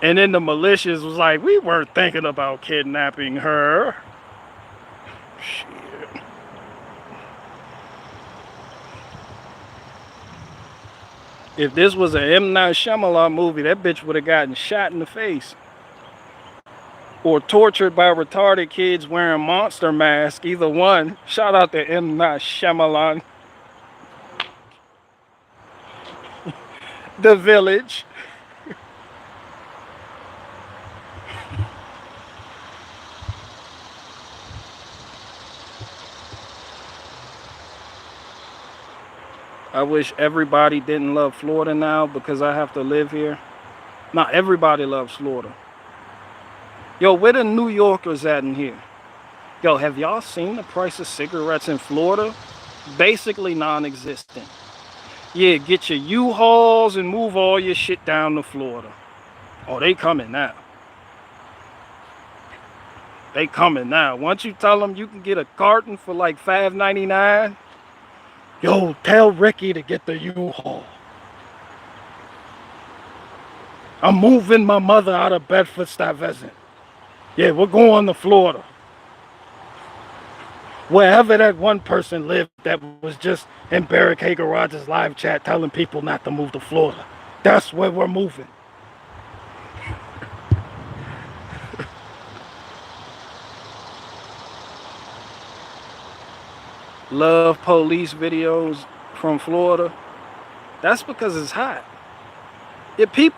And then the militias was like, we weren't thinking about kidnapping her. Shit. If this was an M. Night Shyamalan movie, that bitch would have gotten shot in the face. or tortured by retarded kids wearing monster masks. Either one. Shout out to M. Night Shyamalan. The Village. I wish everybody didn't love Florida now because I have to live here. Not everybody loves Florida. Yo, where the New Yorkers at in here? Yo, have y'all seen the price of cigarettes in Florida? Basically non-existent. Yeah, get your U-Hauls and move all your shit down to Florida. Oh, they coming now. They coming now. Once you tell them you can get a carton for like $5.99, yo, tell Ricky to get the U-Haul. I'm moving my mother out of Bedford-Stuyvesant. Yeah, we're going to Florida. Wherever that one person lived that was just in Barricade Garage's live chat telling people not to move to Florida. That's where we're moving. Love police videos from Florida. That's because it's hot.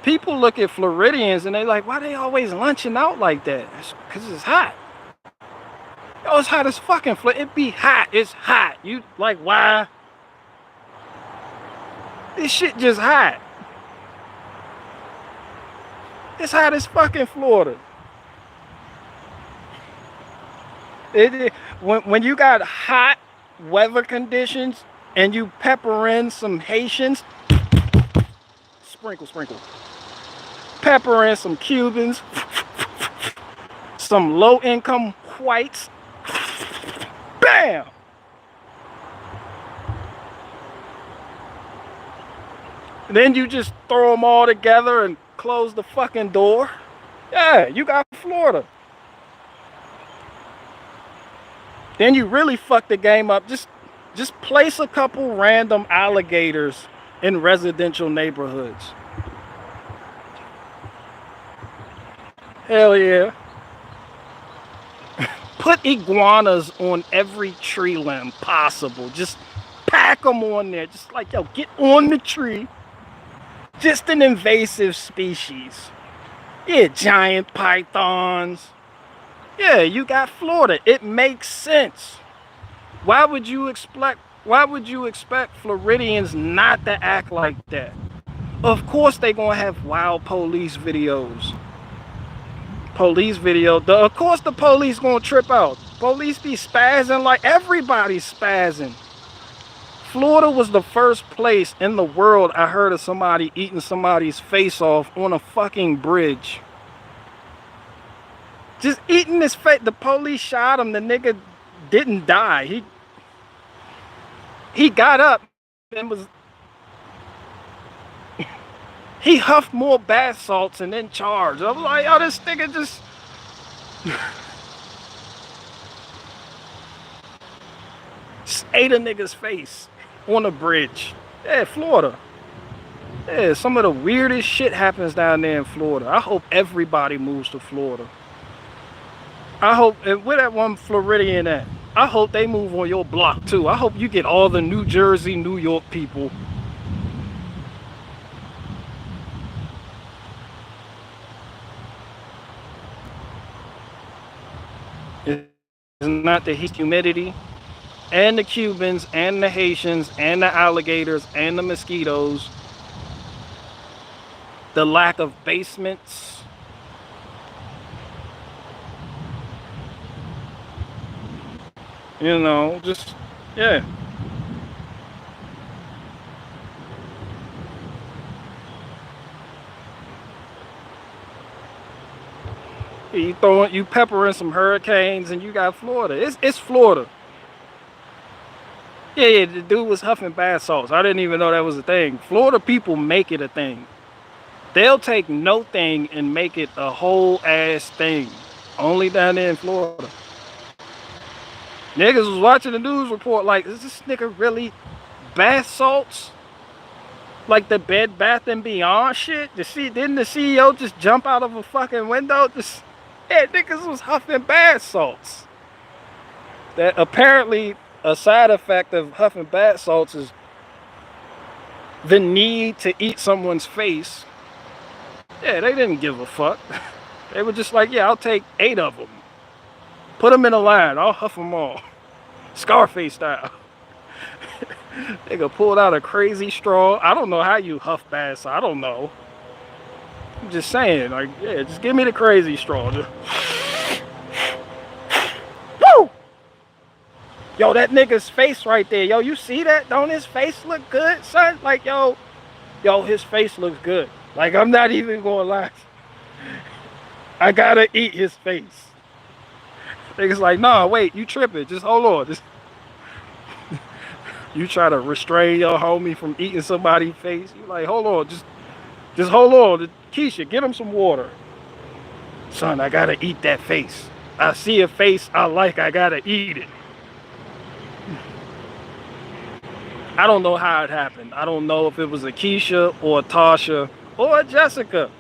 People look at Floridians and they like, why they always lunching out like that? It's because it's hot. Yo, it's hot as fucking Florida. It be hot. It's hot. You like, why? This shit just hot. It's hot as fucking Florida. When you got hot weather conditions and you pepper in some Haitians, sprinkle, pepper in some Cubans, some low-income whites, bam. Then you just throw them all together and close the fucking door. Yeah, you got Florida. Then you really fuck the game up. Just place a couple random alligators in residential neighborhoods. Hell yeah. Put iguanas on every tree limb possible. Just pack them on there. Just like, yo, get on the tree. Just an invasive species. Yeah, giant pythons. Yeah, you got Florida. It makes sense. Why would you expect Floridians not to act like that? Of course they gonna have wild police videos. Of course the police gonna trip out. Police be spazzing like everybody's spazzing. Florida was the first place in the world I heard of somebody eating somebody's face off on a fucking bridge. Just eating his face. The police shot him. The nigga didn't die. He got up and was... He huffed more bath salts and then charged. I was like, oh, this nigga just... just ate a nigga's face on a bridge. Yeah, Florida. Yeah, some of the weirdest shit happens down there in Florida. I hope everybody moves to Florida. I hope, and where that one Floridian at? I hope they move on your block too. I hope you get all the New Jersey, New York people. It's not the heat, humidity, and the Cubans, and the Haitians, and the alligators, and the mosquitoes. The lack of basements. You know, just, yeah. You pepper in some hurricanes and you got Florida. It's Florida. Yeah, the dude was huffing bath salts. I didn't even know that was a thing. Florida people make it a thing. They'll take no thing and make it a whole ass thing. Only down there in Florida. Niggas was watching the news report like, is this nigga really bath salts? Like the Bed Bath and Beyond shit? Didn't the CEO just jump out of a fucking window? Just, Yeah, niggas was huffing bath salts. That apparently a side effect of huffing bath salts is the need to eat someone's face. Yeah, they didn't give a fuck. They were just like, yeah, I'll take 8 of them. Put them in a line. I'll huff them all. Scarface style. Nigga pulled out a crazy straw. I don't know how you huff bass. I don't know. I'm just saying, like, yeah, just give me the crazy straw. Just... Woo! Yo, that nigga's face right there. Yo, you see that? Don't his face look good, son? Like, yo, his face looks good. Like, I'm not even gonna lie. I gotta eat his face. Niggas like, nah, wait, you tripping. Just hold on. Just... You try to restrain your homie from eating somebody's face. You like, hold on, just hold on. Keisha, get him some water. Son, I gotta eat that face. I see a face I like, I gotta eat it. I don't know how it happened. I don't know if it was a Keisha or a Tasha or a Jessica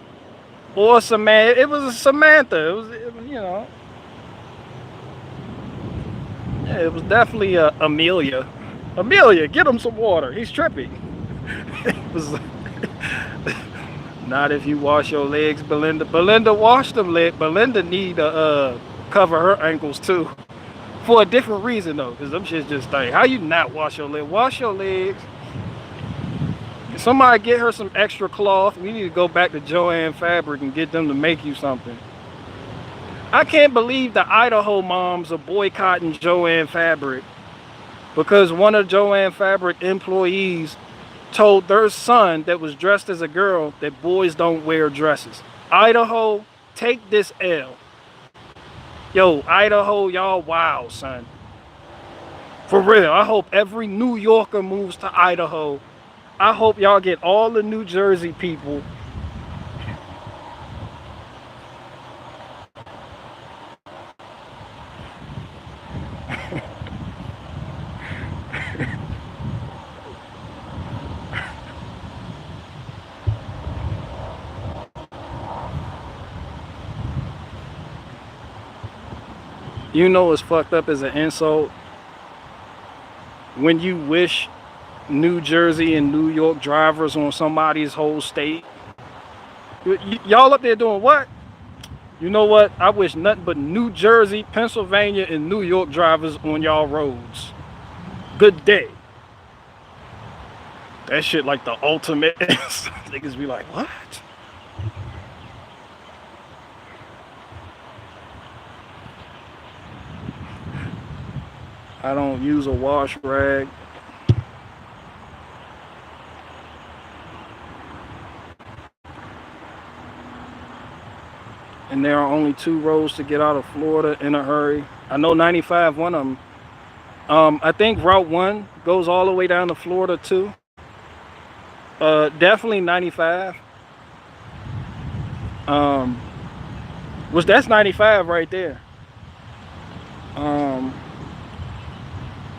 or Samantha. It was a Samantha. It was you know. Yeah, it was definitely a Amelia. Amelia, get him some water. He's tripping. It was not if you wash your legs, Belinda. Belinda washed them legs. Belinda need to cover her ankles too. For a different reason though, because them shits just stink. How you not wash your legs? Wash your legs. Somebody get her some extra cloth. We need to go back to Joann Fabric and get them to make you something. I can't believe the Idaho moms are boycotting Joann Fabric because one of Joann Fabric employees told their son that was dressed as a girl that boys don't wear dresses. Idaho, take this L. Yo, Idaho, y'all wow, son. For real, I hope every New Yorker moves to Idaho. I hope y'all get all the New Jersey people. You know what's fucked up as an insult? When you wish New Jersey and New York drivers on somebody's whole state. Y'all up there doing what? You know what? I wish nothing but New Jersey, Pennsylvania, and New York drivers on y'all roads. Good day. That shit like the ultimate. Niggas be like, what? I don't use a wash rag. And there are only 2 roads to get out of Florida in a hurry. I know 95, one of them. I think Route 1 goes all the way down to Florida too. Definitely 95. Which that's 95 right there.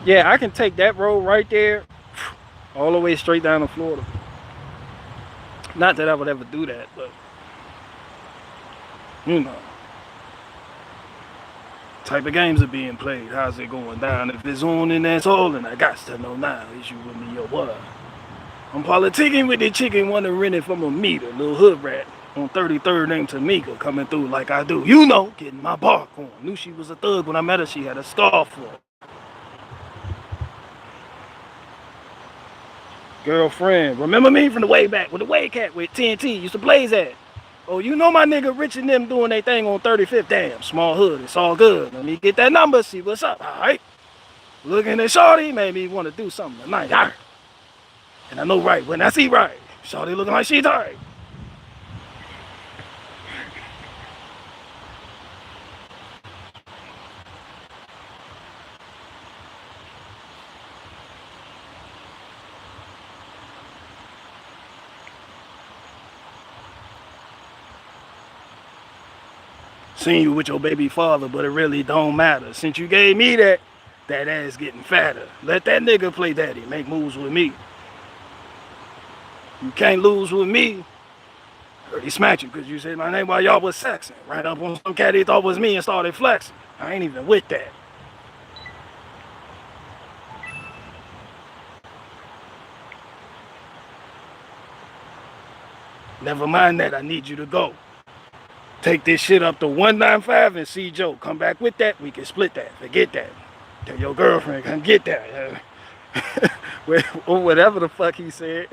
Yeah, I can take that road right there all the way straight down to Florida. Not that I would ever do that, but you know, type of games are being played. How's it going down? If it's on and that's all, and I got to know now. Is you with me or what? I'm politicking with the chicken, wanna rent it from a meter. Little hood rat on 33rd named Tamika coming through like I do. You know, getting my bark on. Knew she was a thug when I met her. She had a scarf on. Girlfriend, remember me from the way back with the way cat with TNT used to blaze at. Oh, you know my nigga Rich and them doing their thing on 35th. Damn, small hood, it's all good. Let me get that number, see what's up, all right? Looking at Shorty made me want to do something tonight. All right. And I know right when I see right. Shorty looking like she's all right. Seen you with your baby father, but it really don't matter. Since you gave me that ass getting fatter. Let that nigga play daddy, make moves with me. You can't lose with me. He smacked you because you said my name while y'all was sexing. Ran up on some cat he thought was me and started flexing. I ain't even with that. Never mind that, I need you to go. Take this shit up to 195 and see Joe. Come back with that, we can split that. Forget that. Tell your girlfriend, come get that. Or whatever the fuck he said.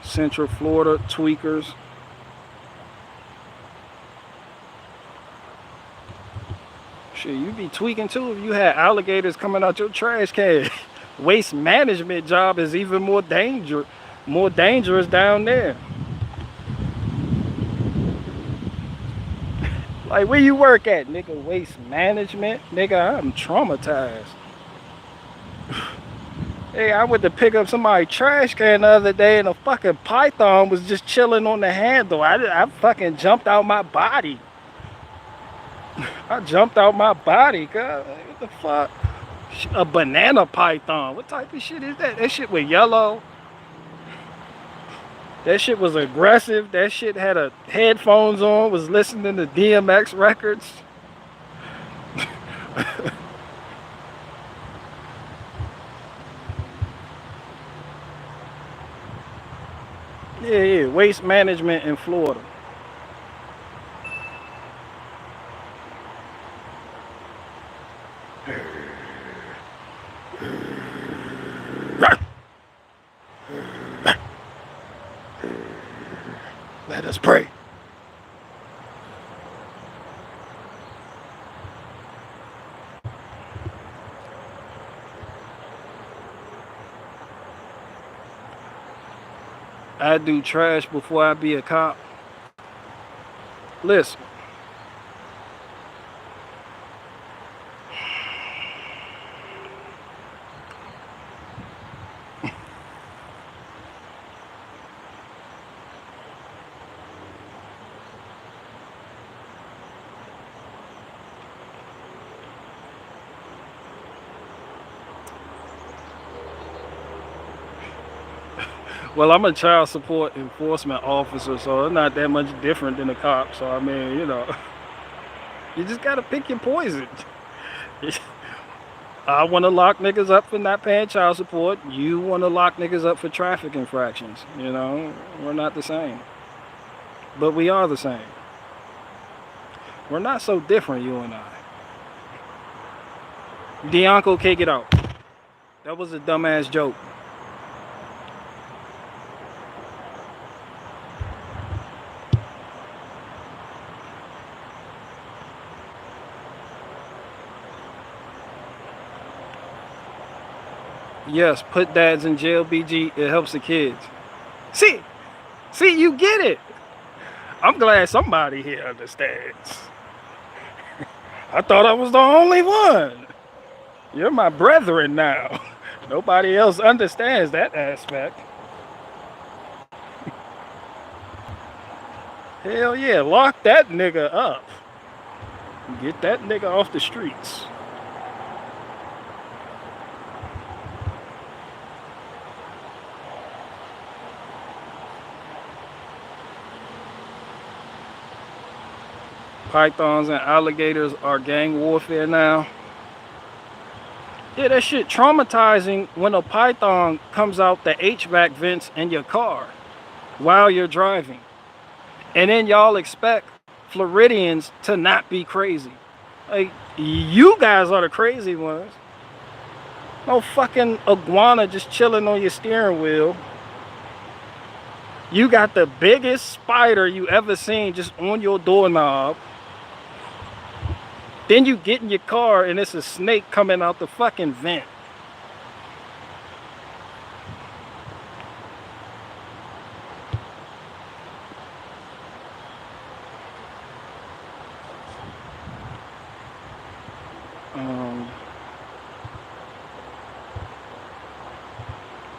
Central Florida tweakers. Shit, you be tweaking too if you had alligators coming out your trash can. Waste management job is even more dangerous down there. Like, where you work at, nigga? Waste management? Nigga, I'm traumatized. Hey, I went to pick up somebody's trash can the other day and a fucking python was just chilling on the handle. I fucking jumped out my body. I jumped out my body, God. What the fuck? A banana python. What type of shit is that? That shit was yellow. That shit was aggressive. That shit had a headphones on, was listening to DMX records. Yeah, waste management in Florida. Let us pray. I do trash before I be a cop. Listen. Well, I'm a child support enforcement officer, so it's not that much different than a cop. So, I mean, you know, you just got to pick your poison. I want to lock niggas up for not paying child support. You want to lock niggas up for traffic infractions. You know, we're not the same. But we are the same. We're not so different, you and I. Dianco, kick it out. That was a dumbass joke. Yes, put dads in jail, BG. It helps the kids. See, you get it. I'm glad somebody here understands. I thought I was the only one. You're my brethren now. Nobody else understands that aspect. Hell yeah, lock that nigga up. Get that nigga off the streets. Pythons and alligators are gang warfare now. Yeah, that shit traumatizing when a python comes out the HVAC vents in your car while you're driving. And then y'all expect Floridians to not be crazy. Like, you guys are the crazy ones. No fucking iguana just chilling on your steering wheel. You got the biggest spider you ever seen just on your doorknob. Then you get in your car and it's a snake coming out the fucking vent.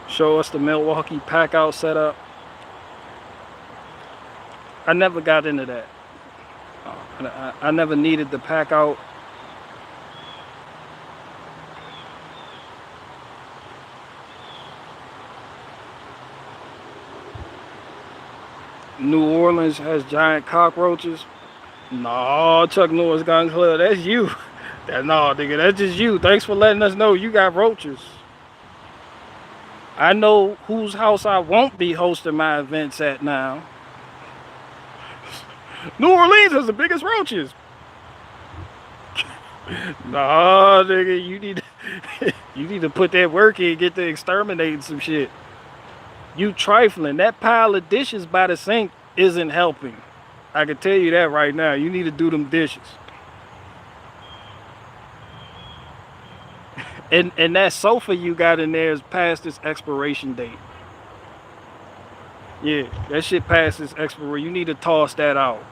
Show us the Milwaukee pack out setup. I never got into that. I never needed to pack out. New Orleans has giant cockroaches. No, Chuck Norris Gun Club, that's you. No, nigga, that's just you. Thanks for letting us know you got roaches. I know whose house I won't be hosting my events at now. New Orleans has the biggest roaches. Nah, nigga, you need to put that work in, get to exterminating some shit. You trifling. That pile of dishes by the sink isn't helping. I can tell you that right now. You need to do them dishes. And that sofa you got in there is past its expiration date. Yeah, that shit past its expiration. You need to toss that out.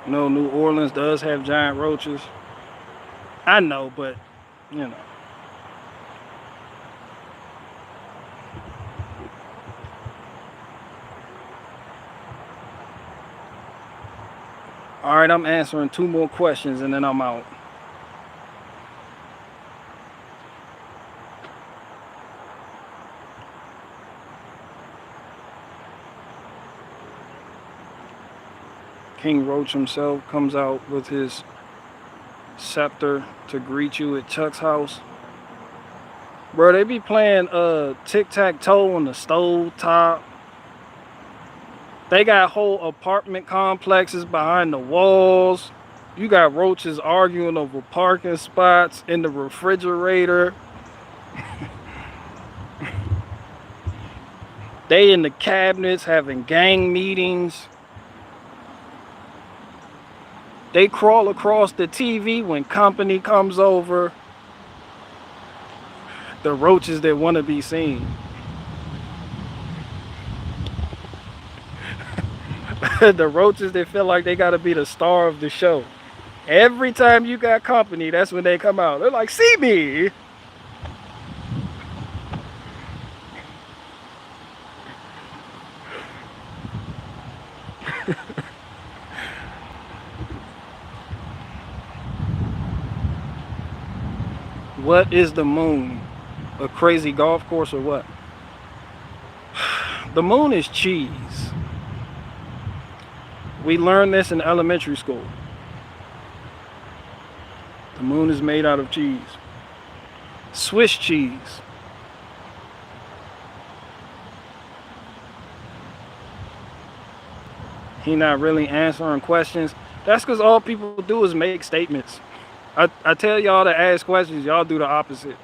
No, New Orleans does have giant roaches. I know, but you know. All right, I'm answering 2 more questions and then I'm out. King Roach himself comes out with his scepter to greet you at Chuck's house. Bro, they be playing tic-tac-toe on the stove top. They got whole apartment complexes behind the walls. You got roaches arguing over parking spots in the refrigerator. They in the cabinets having gang meetings. They crawl across the TV when company comes over. The roaches that want to be seen. The roaches that feel like they got to be the star of the show. Every time you got company, that's when they come out. They're like, see me. What is the moon? A crazy golf course or what? The moon is cheese. We learned this in elementary school. The moon is made out of cheese. Swiss cheese. He not really answering questions. That's because all people do is make statements. I tell y'all to ask questions, y'all do the opposite.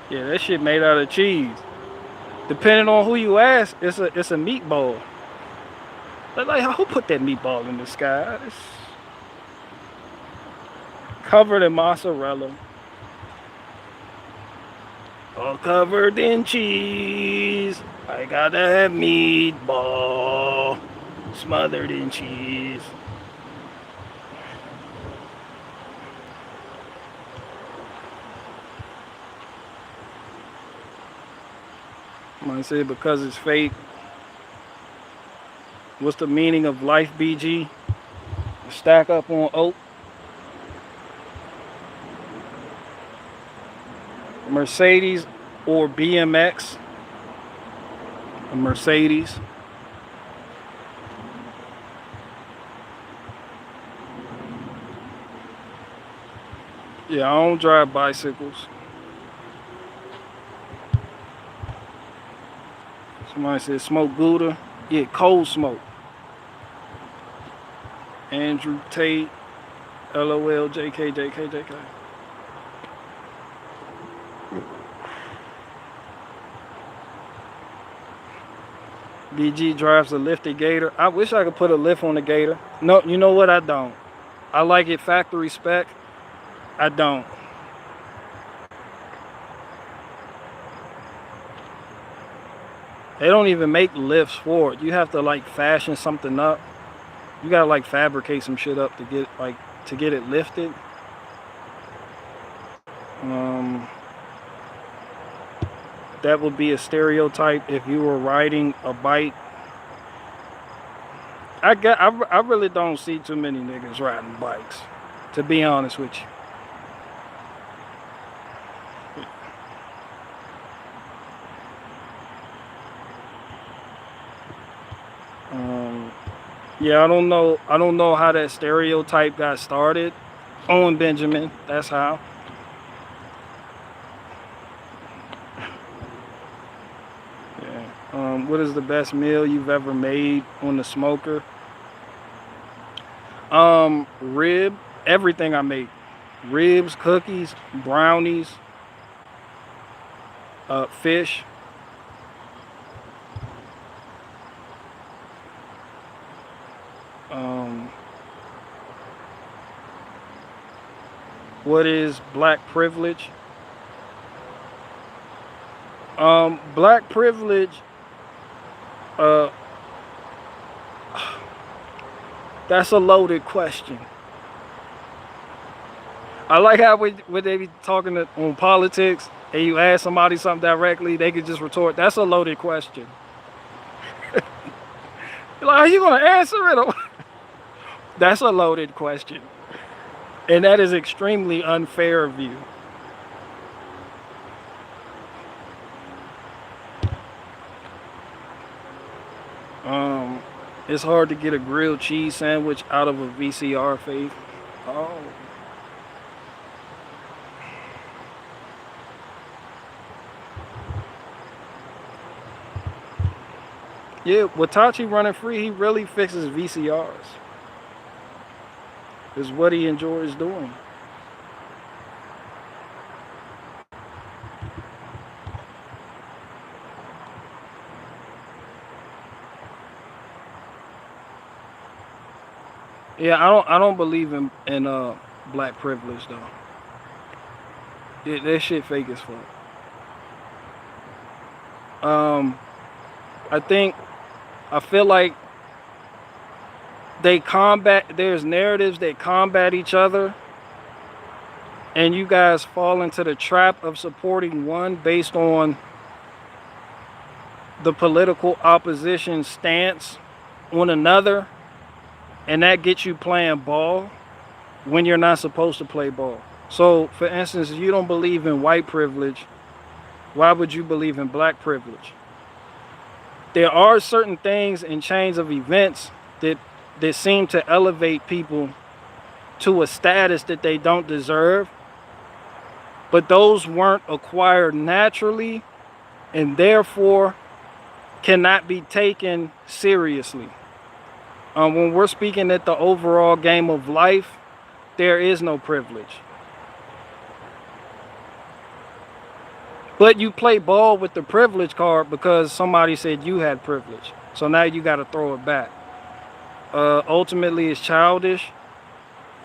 Yeah, that shit made out of cheese. Depending on who you ask, it's a meatball. But like, who put that meatball in the sky? It's covered in mozzarella. All covered in cheese. I gotta have meatball smothered in cheese. Might say because it's fake. What's the meaning of life, BG? Stack up on oat. Mercedes or BMX. A Mercedes. Yeah, I don't drive bicycles. Somebody said smoke Gouda. Yeah, cold smoke. Andrew Tate. LOL, JK, JK, JK. BG drives a lifted Gator. I wish I could put a lift on the Gator. No, you know what? I don't. I like it factory spec. I don't. They don't even make lifts for it. You have to like fashion something up. You gotta like fabricate some shit up to get it lifted. That would be a stereotype if you were riding a bike. I really don't see too many niggas riding bikes, to be honest with you. Yeah, I don't know how that stereotype got started. Owen Benjamin, that's how. Yeah. What is the best meal you've ever made on the smoker? Rib, everything I make. Ribs, cookies, brownies, fish. What is black privilege? Black privilege, that's a loaded question. I like how when they be talking on politics and you ask somebody something directly, they could just retort, that's a loaded question. You're like, are you gonna answer it? That's a loaded question. And that is extremely unfair of you. It's hard to get a grilled cheese sandwich out of a VCR, Faith. Oh. Yeah, Watachi running free, he really fixes VCRs. Is what he enjoys doing. Yeah, I don't believe in black privilege though. Yeah, that shit fake as fuck. I feel like there's narratives that combat each other, and you guys fall into the trap of supporting one based on the political opposition stance on another, and that gets you playing ball when you're not supposed to play ball. So for instance, if you don't believe in white privilege, why would you believe in black privilege? There are certain things and chains of events that seem to elevate people to a status that they don't deserve, but those weren't acquired naturally and therefore cannot be taken seriously. When we're speaking at the overall game of life, there is no privilege. But you play ball with the privilege card because somebody said you had privilege. So now you got to throw it back. Ultimately, it's childish.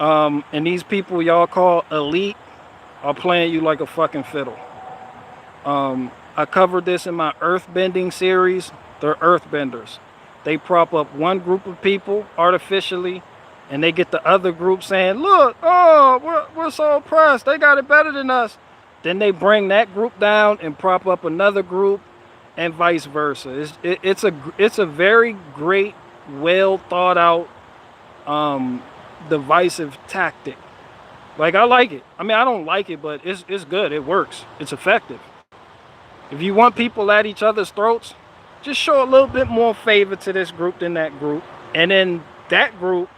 And these people y'all call elite are playing you like a fucking fiddle. I covered this in my earthbending series. They're earthbenders. They prop up one group of people artificially, and they get the other group saying, look, oh, we're so oppressed. They got it better than us. Then they bring that group down and prop up another group, and vice versa. It's a very great, well thought out, divisive tactic. Like, I like it. I mean, I don't like it, but it's good. It works. It's effective. If you want people at each other's throats, just show a little bit more favor to this group than that group, and then that group,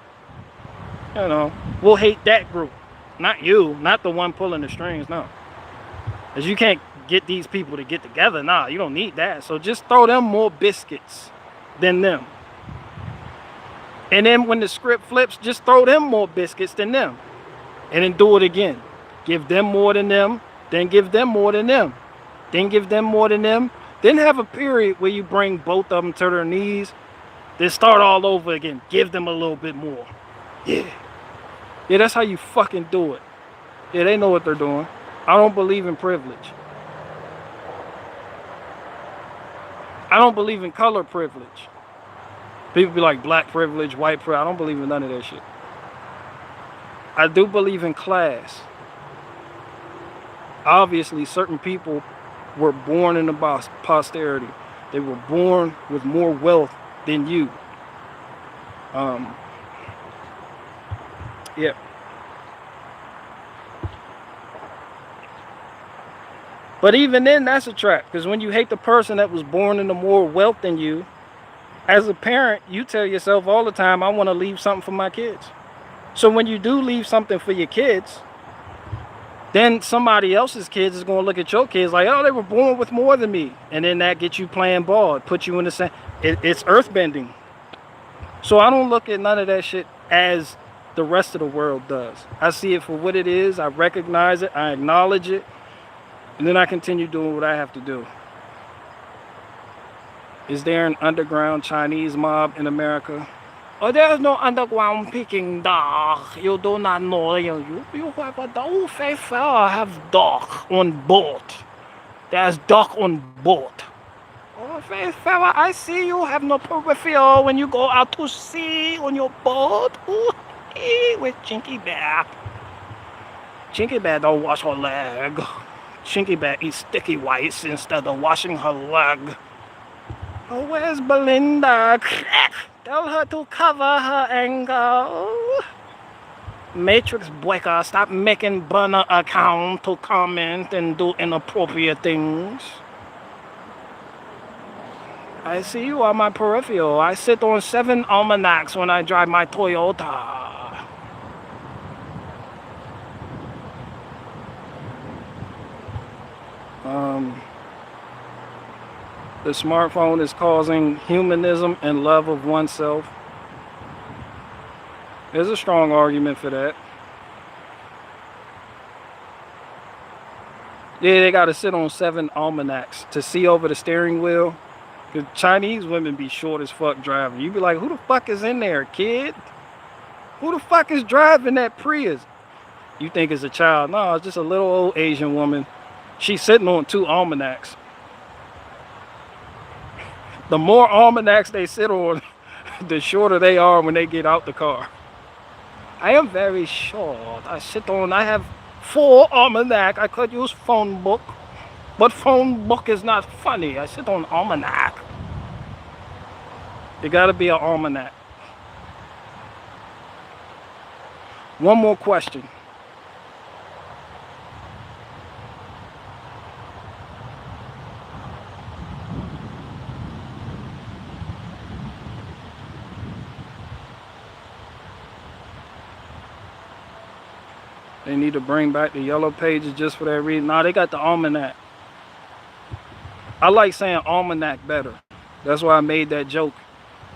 you know, will hate that group, not you, not the one pulling the strings. No, because you can't get these people to get together. Nah, you don't need that. So just throw them more biscuits than them, and then when the script flips, just throw them more biscuits than them, and then do it again. Give them more than them, then give them more than them, then give them more than them, Then have a period where you bring both of them to their knees. Then start all over again. Give them a little bit more. Yeah. Yeah, that's how you fucking do it. Yeah, they know what they're doing. I don't believe in privilege. I don't believe in color privilege. People be like black privilege, white privilege. I don't believe in none of that shit. I do believe in class. Obviously, certain people were born in the posterity. They were born with more wealth than you. Yeah. But even then, that's a trap. Because when you hate the person that was born into more wealth than you, as a parent, you tell yourself all the time, I want to leave something for my kids. So when you do leave something for your kids, then somebody else's kids is going to look at your kids like, oh, they were born with more than me. And then that gets you playing ball. It puts you in the same. It's earthbending. So I don't look at none of that shit as the rest of the world does. I see it for what it is. I recognize it. I acknowledge it. And then I continue doing what I have to do. Is there an underground Chinese mob in America? Oh, there's no underground Peking dog. You do not know. You have a dog. Have dog on board. There's dog on board. Oh, fair fella, I see you have no peripheral when you go out to sea on your boat. Ooh, with Chinky Bear. Chinky Bear don't wash her leg. Chinky Bear eats sticky whites instead of washing her leg. Oh, where's Belinda? Tell her to cover her anger. Matrix breaker, stop making burner account to comment and do inappropriate things. I see you on my peripheral. I sit on 7 almanacs when I drive my Toyota. The smartphone is causing humanism and love of oneself. There's a strong argument for that. Yeah, they got to sit on 7 almanacs to see over the steering wheel. Because Chinese women be short as fuck driving. You be like, who the fuck is in there, kid? Who the fuck is driving that Prius? You think it's a child. No, it's just a little old Asian woman. She's sitting on 2 almanacs. The more almanacs they sit on, the shorter they are when they get out the car. I am very short. I have 4 almanac. I could use phone book, but phone book is not funny. I sit on almanac. It gotta be an almanac. One more question. They need to bring back the yellow pages just for that reason. Nah, they got the almanac. I like saying almanac better. That's why I made that joke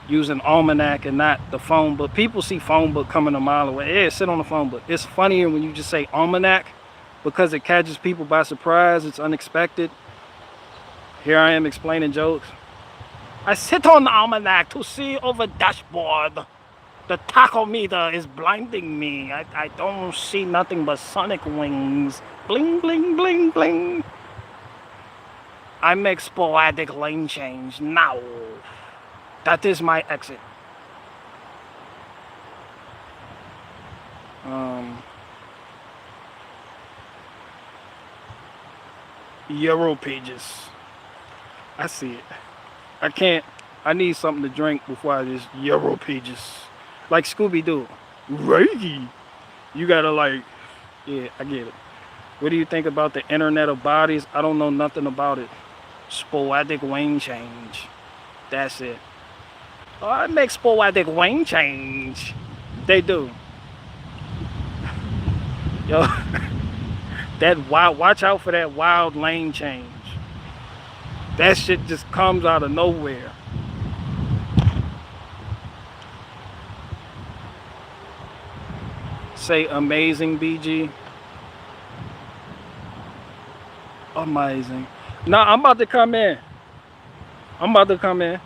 using almanac and not the phone book. People see phone book coming a mile away. Yeah, sit on the phone book. It's funnier when you just say almanac because it catches people by surprise. It's unexpected. Here I am explaining jokes. I sit on the almanac to see over dashboard. The tachometer is blinding me. I don't see nothing but sonic wings. Bling, bling, bling, bling. I make sporadic lane change now. That is my exit. Euro pages. I see it. I can't. I need something to drink before I just Euro pages. Like Scooby-Doo. Reiki. You gotta like, yeah, I get it. What do you think about the internet of bodies? I don't know nothing about it. Sporadic wing change. That's it. Oh, I make sporadic wing change. They do. Yo, that wild, watch out for that wild lane change. That shit just comes out of nowhere. Say amazing, BG. Amazing. Now I'm about to come in. I'm about to come in.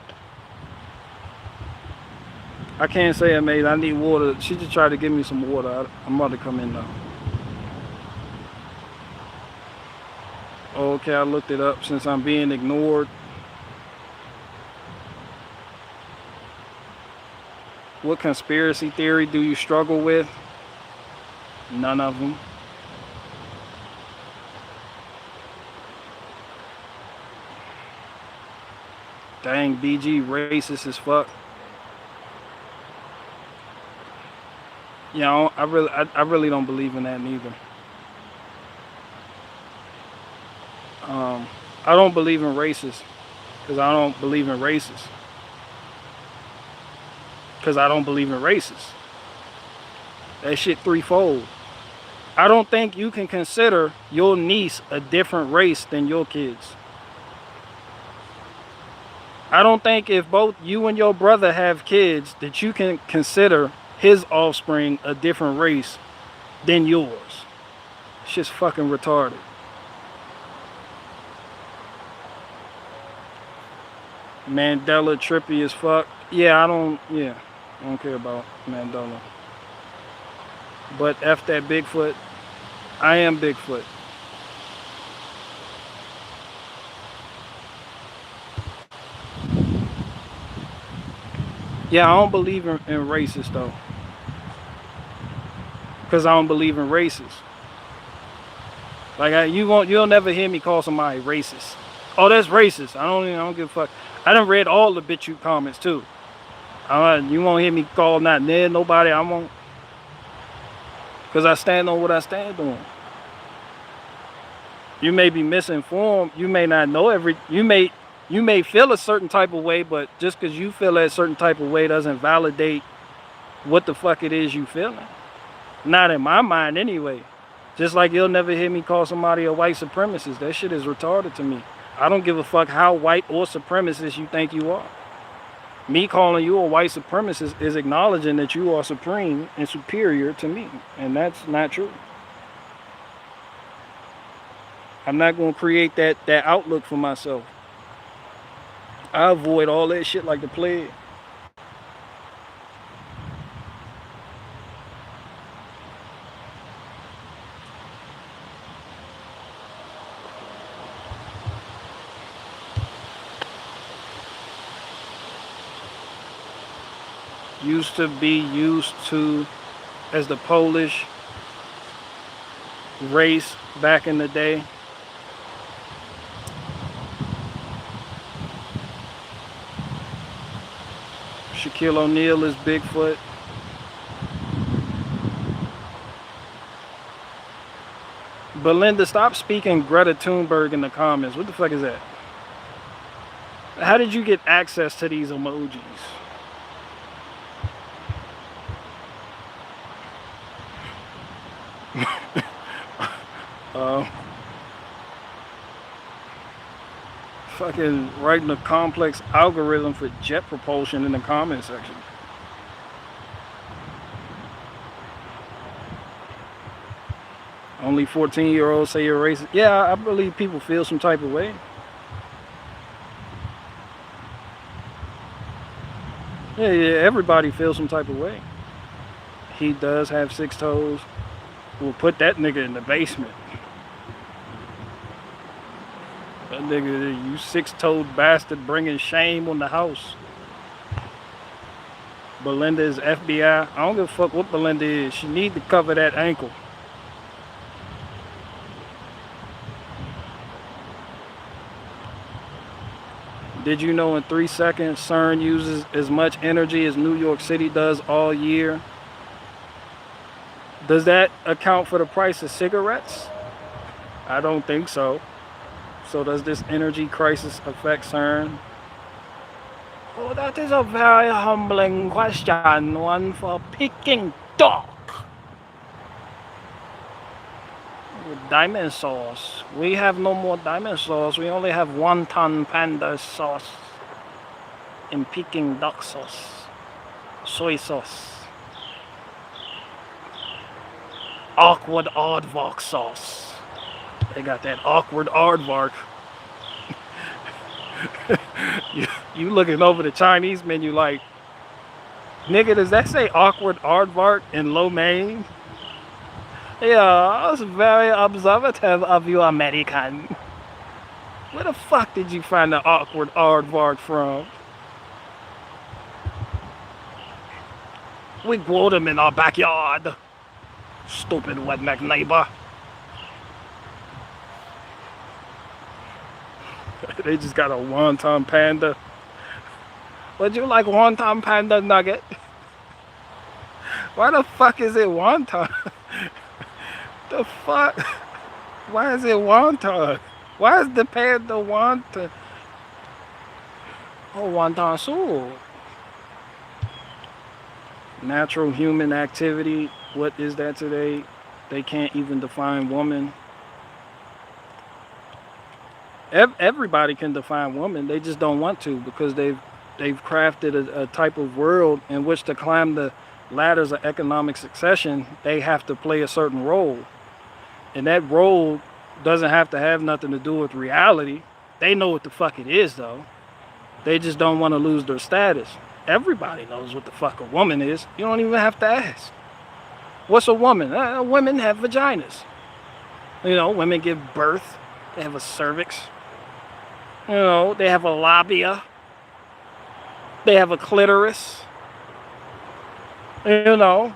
I can't say it, mate. I need water. She just tried to give me some water. I'm about to come in now. Okay, I looked it up since I'm being ignored. What conspiracy theory do you struggle with? None of them. Dang, BG racist as fuck. You know, I really don't believe in that neither. I don't believe in racists because I don't believe in racists. Because I don't believe in racists. That shit threefold. I don't think you can consider your niece a different race than your kids. I don't think if both you and your brother have kids that you can consider his offspring a different race than yours. It's just fucking retarded. Mandela trippy as fuck. Yeah, I don't care about Mandela. But F that Bigfoot. I am Bigfoot. Yeah, I don't believe in racists though. Because I don't believe in racists. Like you'll never hear me call somebody racist. Oh, that's racist. I don't give a fuck. I done read all the BitChute comments too. You won't hear me call not near nobody. I won't. Because I stand on what I stand on. You may be misinformed. You may not know you may feel a certain type of way, but just because you feel a certain type of way doesn't validate what the fuck it is you feeling. Not in my mind anyway. Just like you'll never hear me call somebody a white supremacist. That shit is retarded to me. I don't give a fuck how white or supremacist you think you are. Me calling you a white supremacist is acknowledging that you are supreme and superior to me. And that's not true. I'm not going to create that outlook for myself. I avoid all that shit like the plague. Used to be used to as the Polish race back in the day. Shaquille O'Neal is Bigfoot. Belinda, stop speaking Greta Thunberg in the comments. What the fuck is that? How did you get access to these emojis? Fucking writing a complex algorithm for jet propulsion in the comment section. Only 14-year-olds say you're racist. Yeah, I believe people feel some type of way. Yeah, everybody feels some type of way. He does have 6 toes. We'll put that nigga in the basement. That nigga, you 6-toed bastard bringing shame on the house. Belinda is FBI. I don't give a fuck what Belinda is. She need to cover that ankle. Did you know in 3 seconds CERN uses as much energy as New York City does all year? Does that account for the price of cigarettes? I don't think so. So does this energy crisis affect CERN? Oh, that is a very humbling question, one for Peking Duck. Diamond sauce. We have no more diamond sauce. We only have wonton panda sauce and Peking duck sauce. Soy sauce. Awkward aardvark sauce. They got that awkward aardvark. you, you looking over the Chinese menu like, nigga, does that say awkward aardvark in lo mein? Yeah, I was very observative of you, American. Where the fuck did you find the awkward aardvark from? We grow them in our backyard. Stupid redneck neighbor. They just got a wonton panda. Would you like wonton panda nugget? Why the fuck is it wonton? The fuck? Why is it wonton? Why is the panda wonton? Oh, wonton soup. Natural human activity. What is that today? They can't even define woman. Everybody can define woman. They just don't want to because they've crafted a type of world in which to climb the ladders of economic succession, they have to play a certain role. And that role doesn't have to have nothing to do with reality. They know what the fuck it is, though. They just don't want to lose their status. Everybody knows what the fuck a woman is. You don't even have to ask. What's a woman? Women have vaginas. You know, women give birth. They have a cervix. You know, they have a labia. They have a clitoris. You know,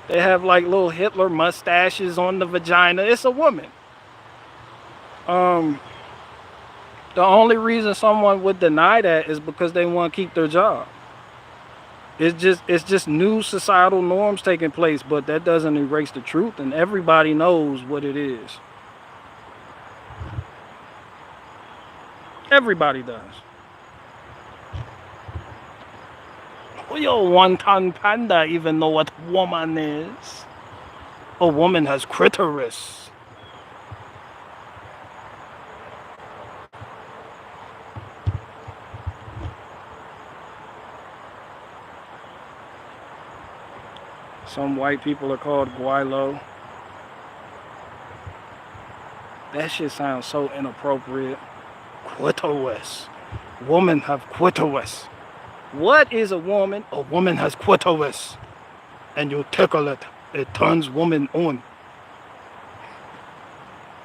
they have like little Hitler mustaches on the vagina. It's a woman. The only reason someone would deny that is because they want to keep their job. It's just new societal norms taking place, but that doesn't erase the truth, and everybody knows what it is. Everybody does. Well, your wonton panda even know what woman is. A woman has clitoris. Some white people are called guaylo. That shit sounds so inappropriate. Clitoris. Woman have clitoris. What is a woman? A woman has clitoris. And you tickle it. It turns woman on.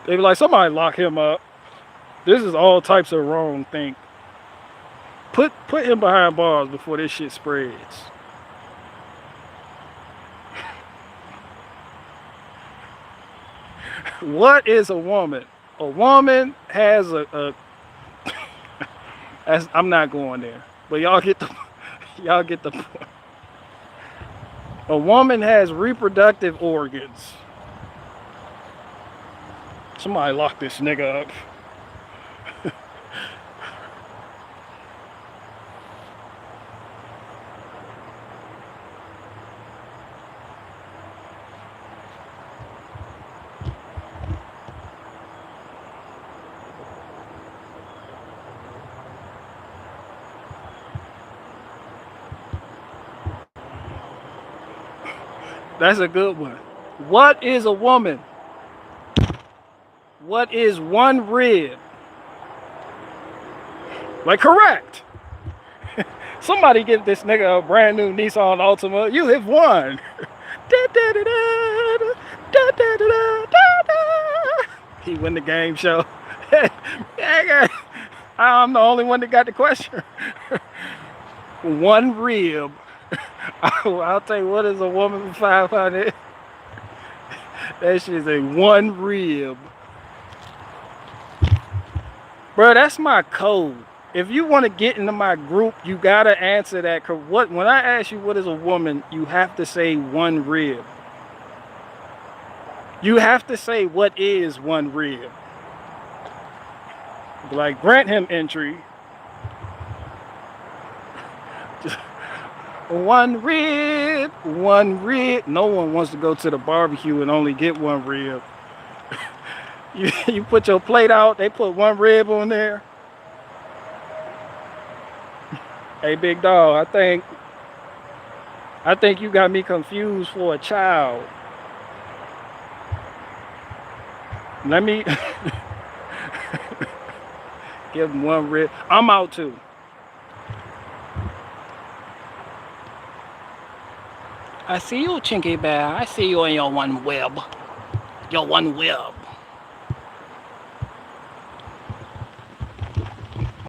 They be like, somebody lock him up. This is all types of wrong think. Put him behind bars before this shit spreads. What is a woman? A woman has I'm not going there, but y'all get the point. A woman has reproductive organs. Somebody lock this nigga up. That's a good one. What is a woman? What is one rib? Like, correct. Somebody give this nigga a brand new Nissan Altima. You have won. He win the game show. I'm the only one that got the question. One rib. I'll tell you, what is a woman for 500? That shit's a one rib. Bro, that's my code. If you want to get into my group, you gotta answer that. Cause when I ask you what is a woman, you have to say one rib. You have to say what is one rib. Like, grant him entry. One rib, one rib. No one wants to go to the barbecue and only get one rib. You put your plate out, they put one rib on there. Hey, big dog, I think you got me confused for a child. Let me Give him one rib. I'm out too. I see you, Chinky Bear. I see you in your one web. Your one web.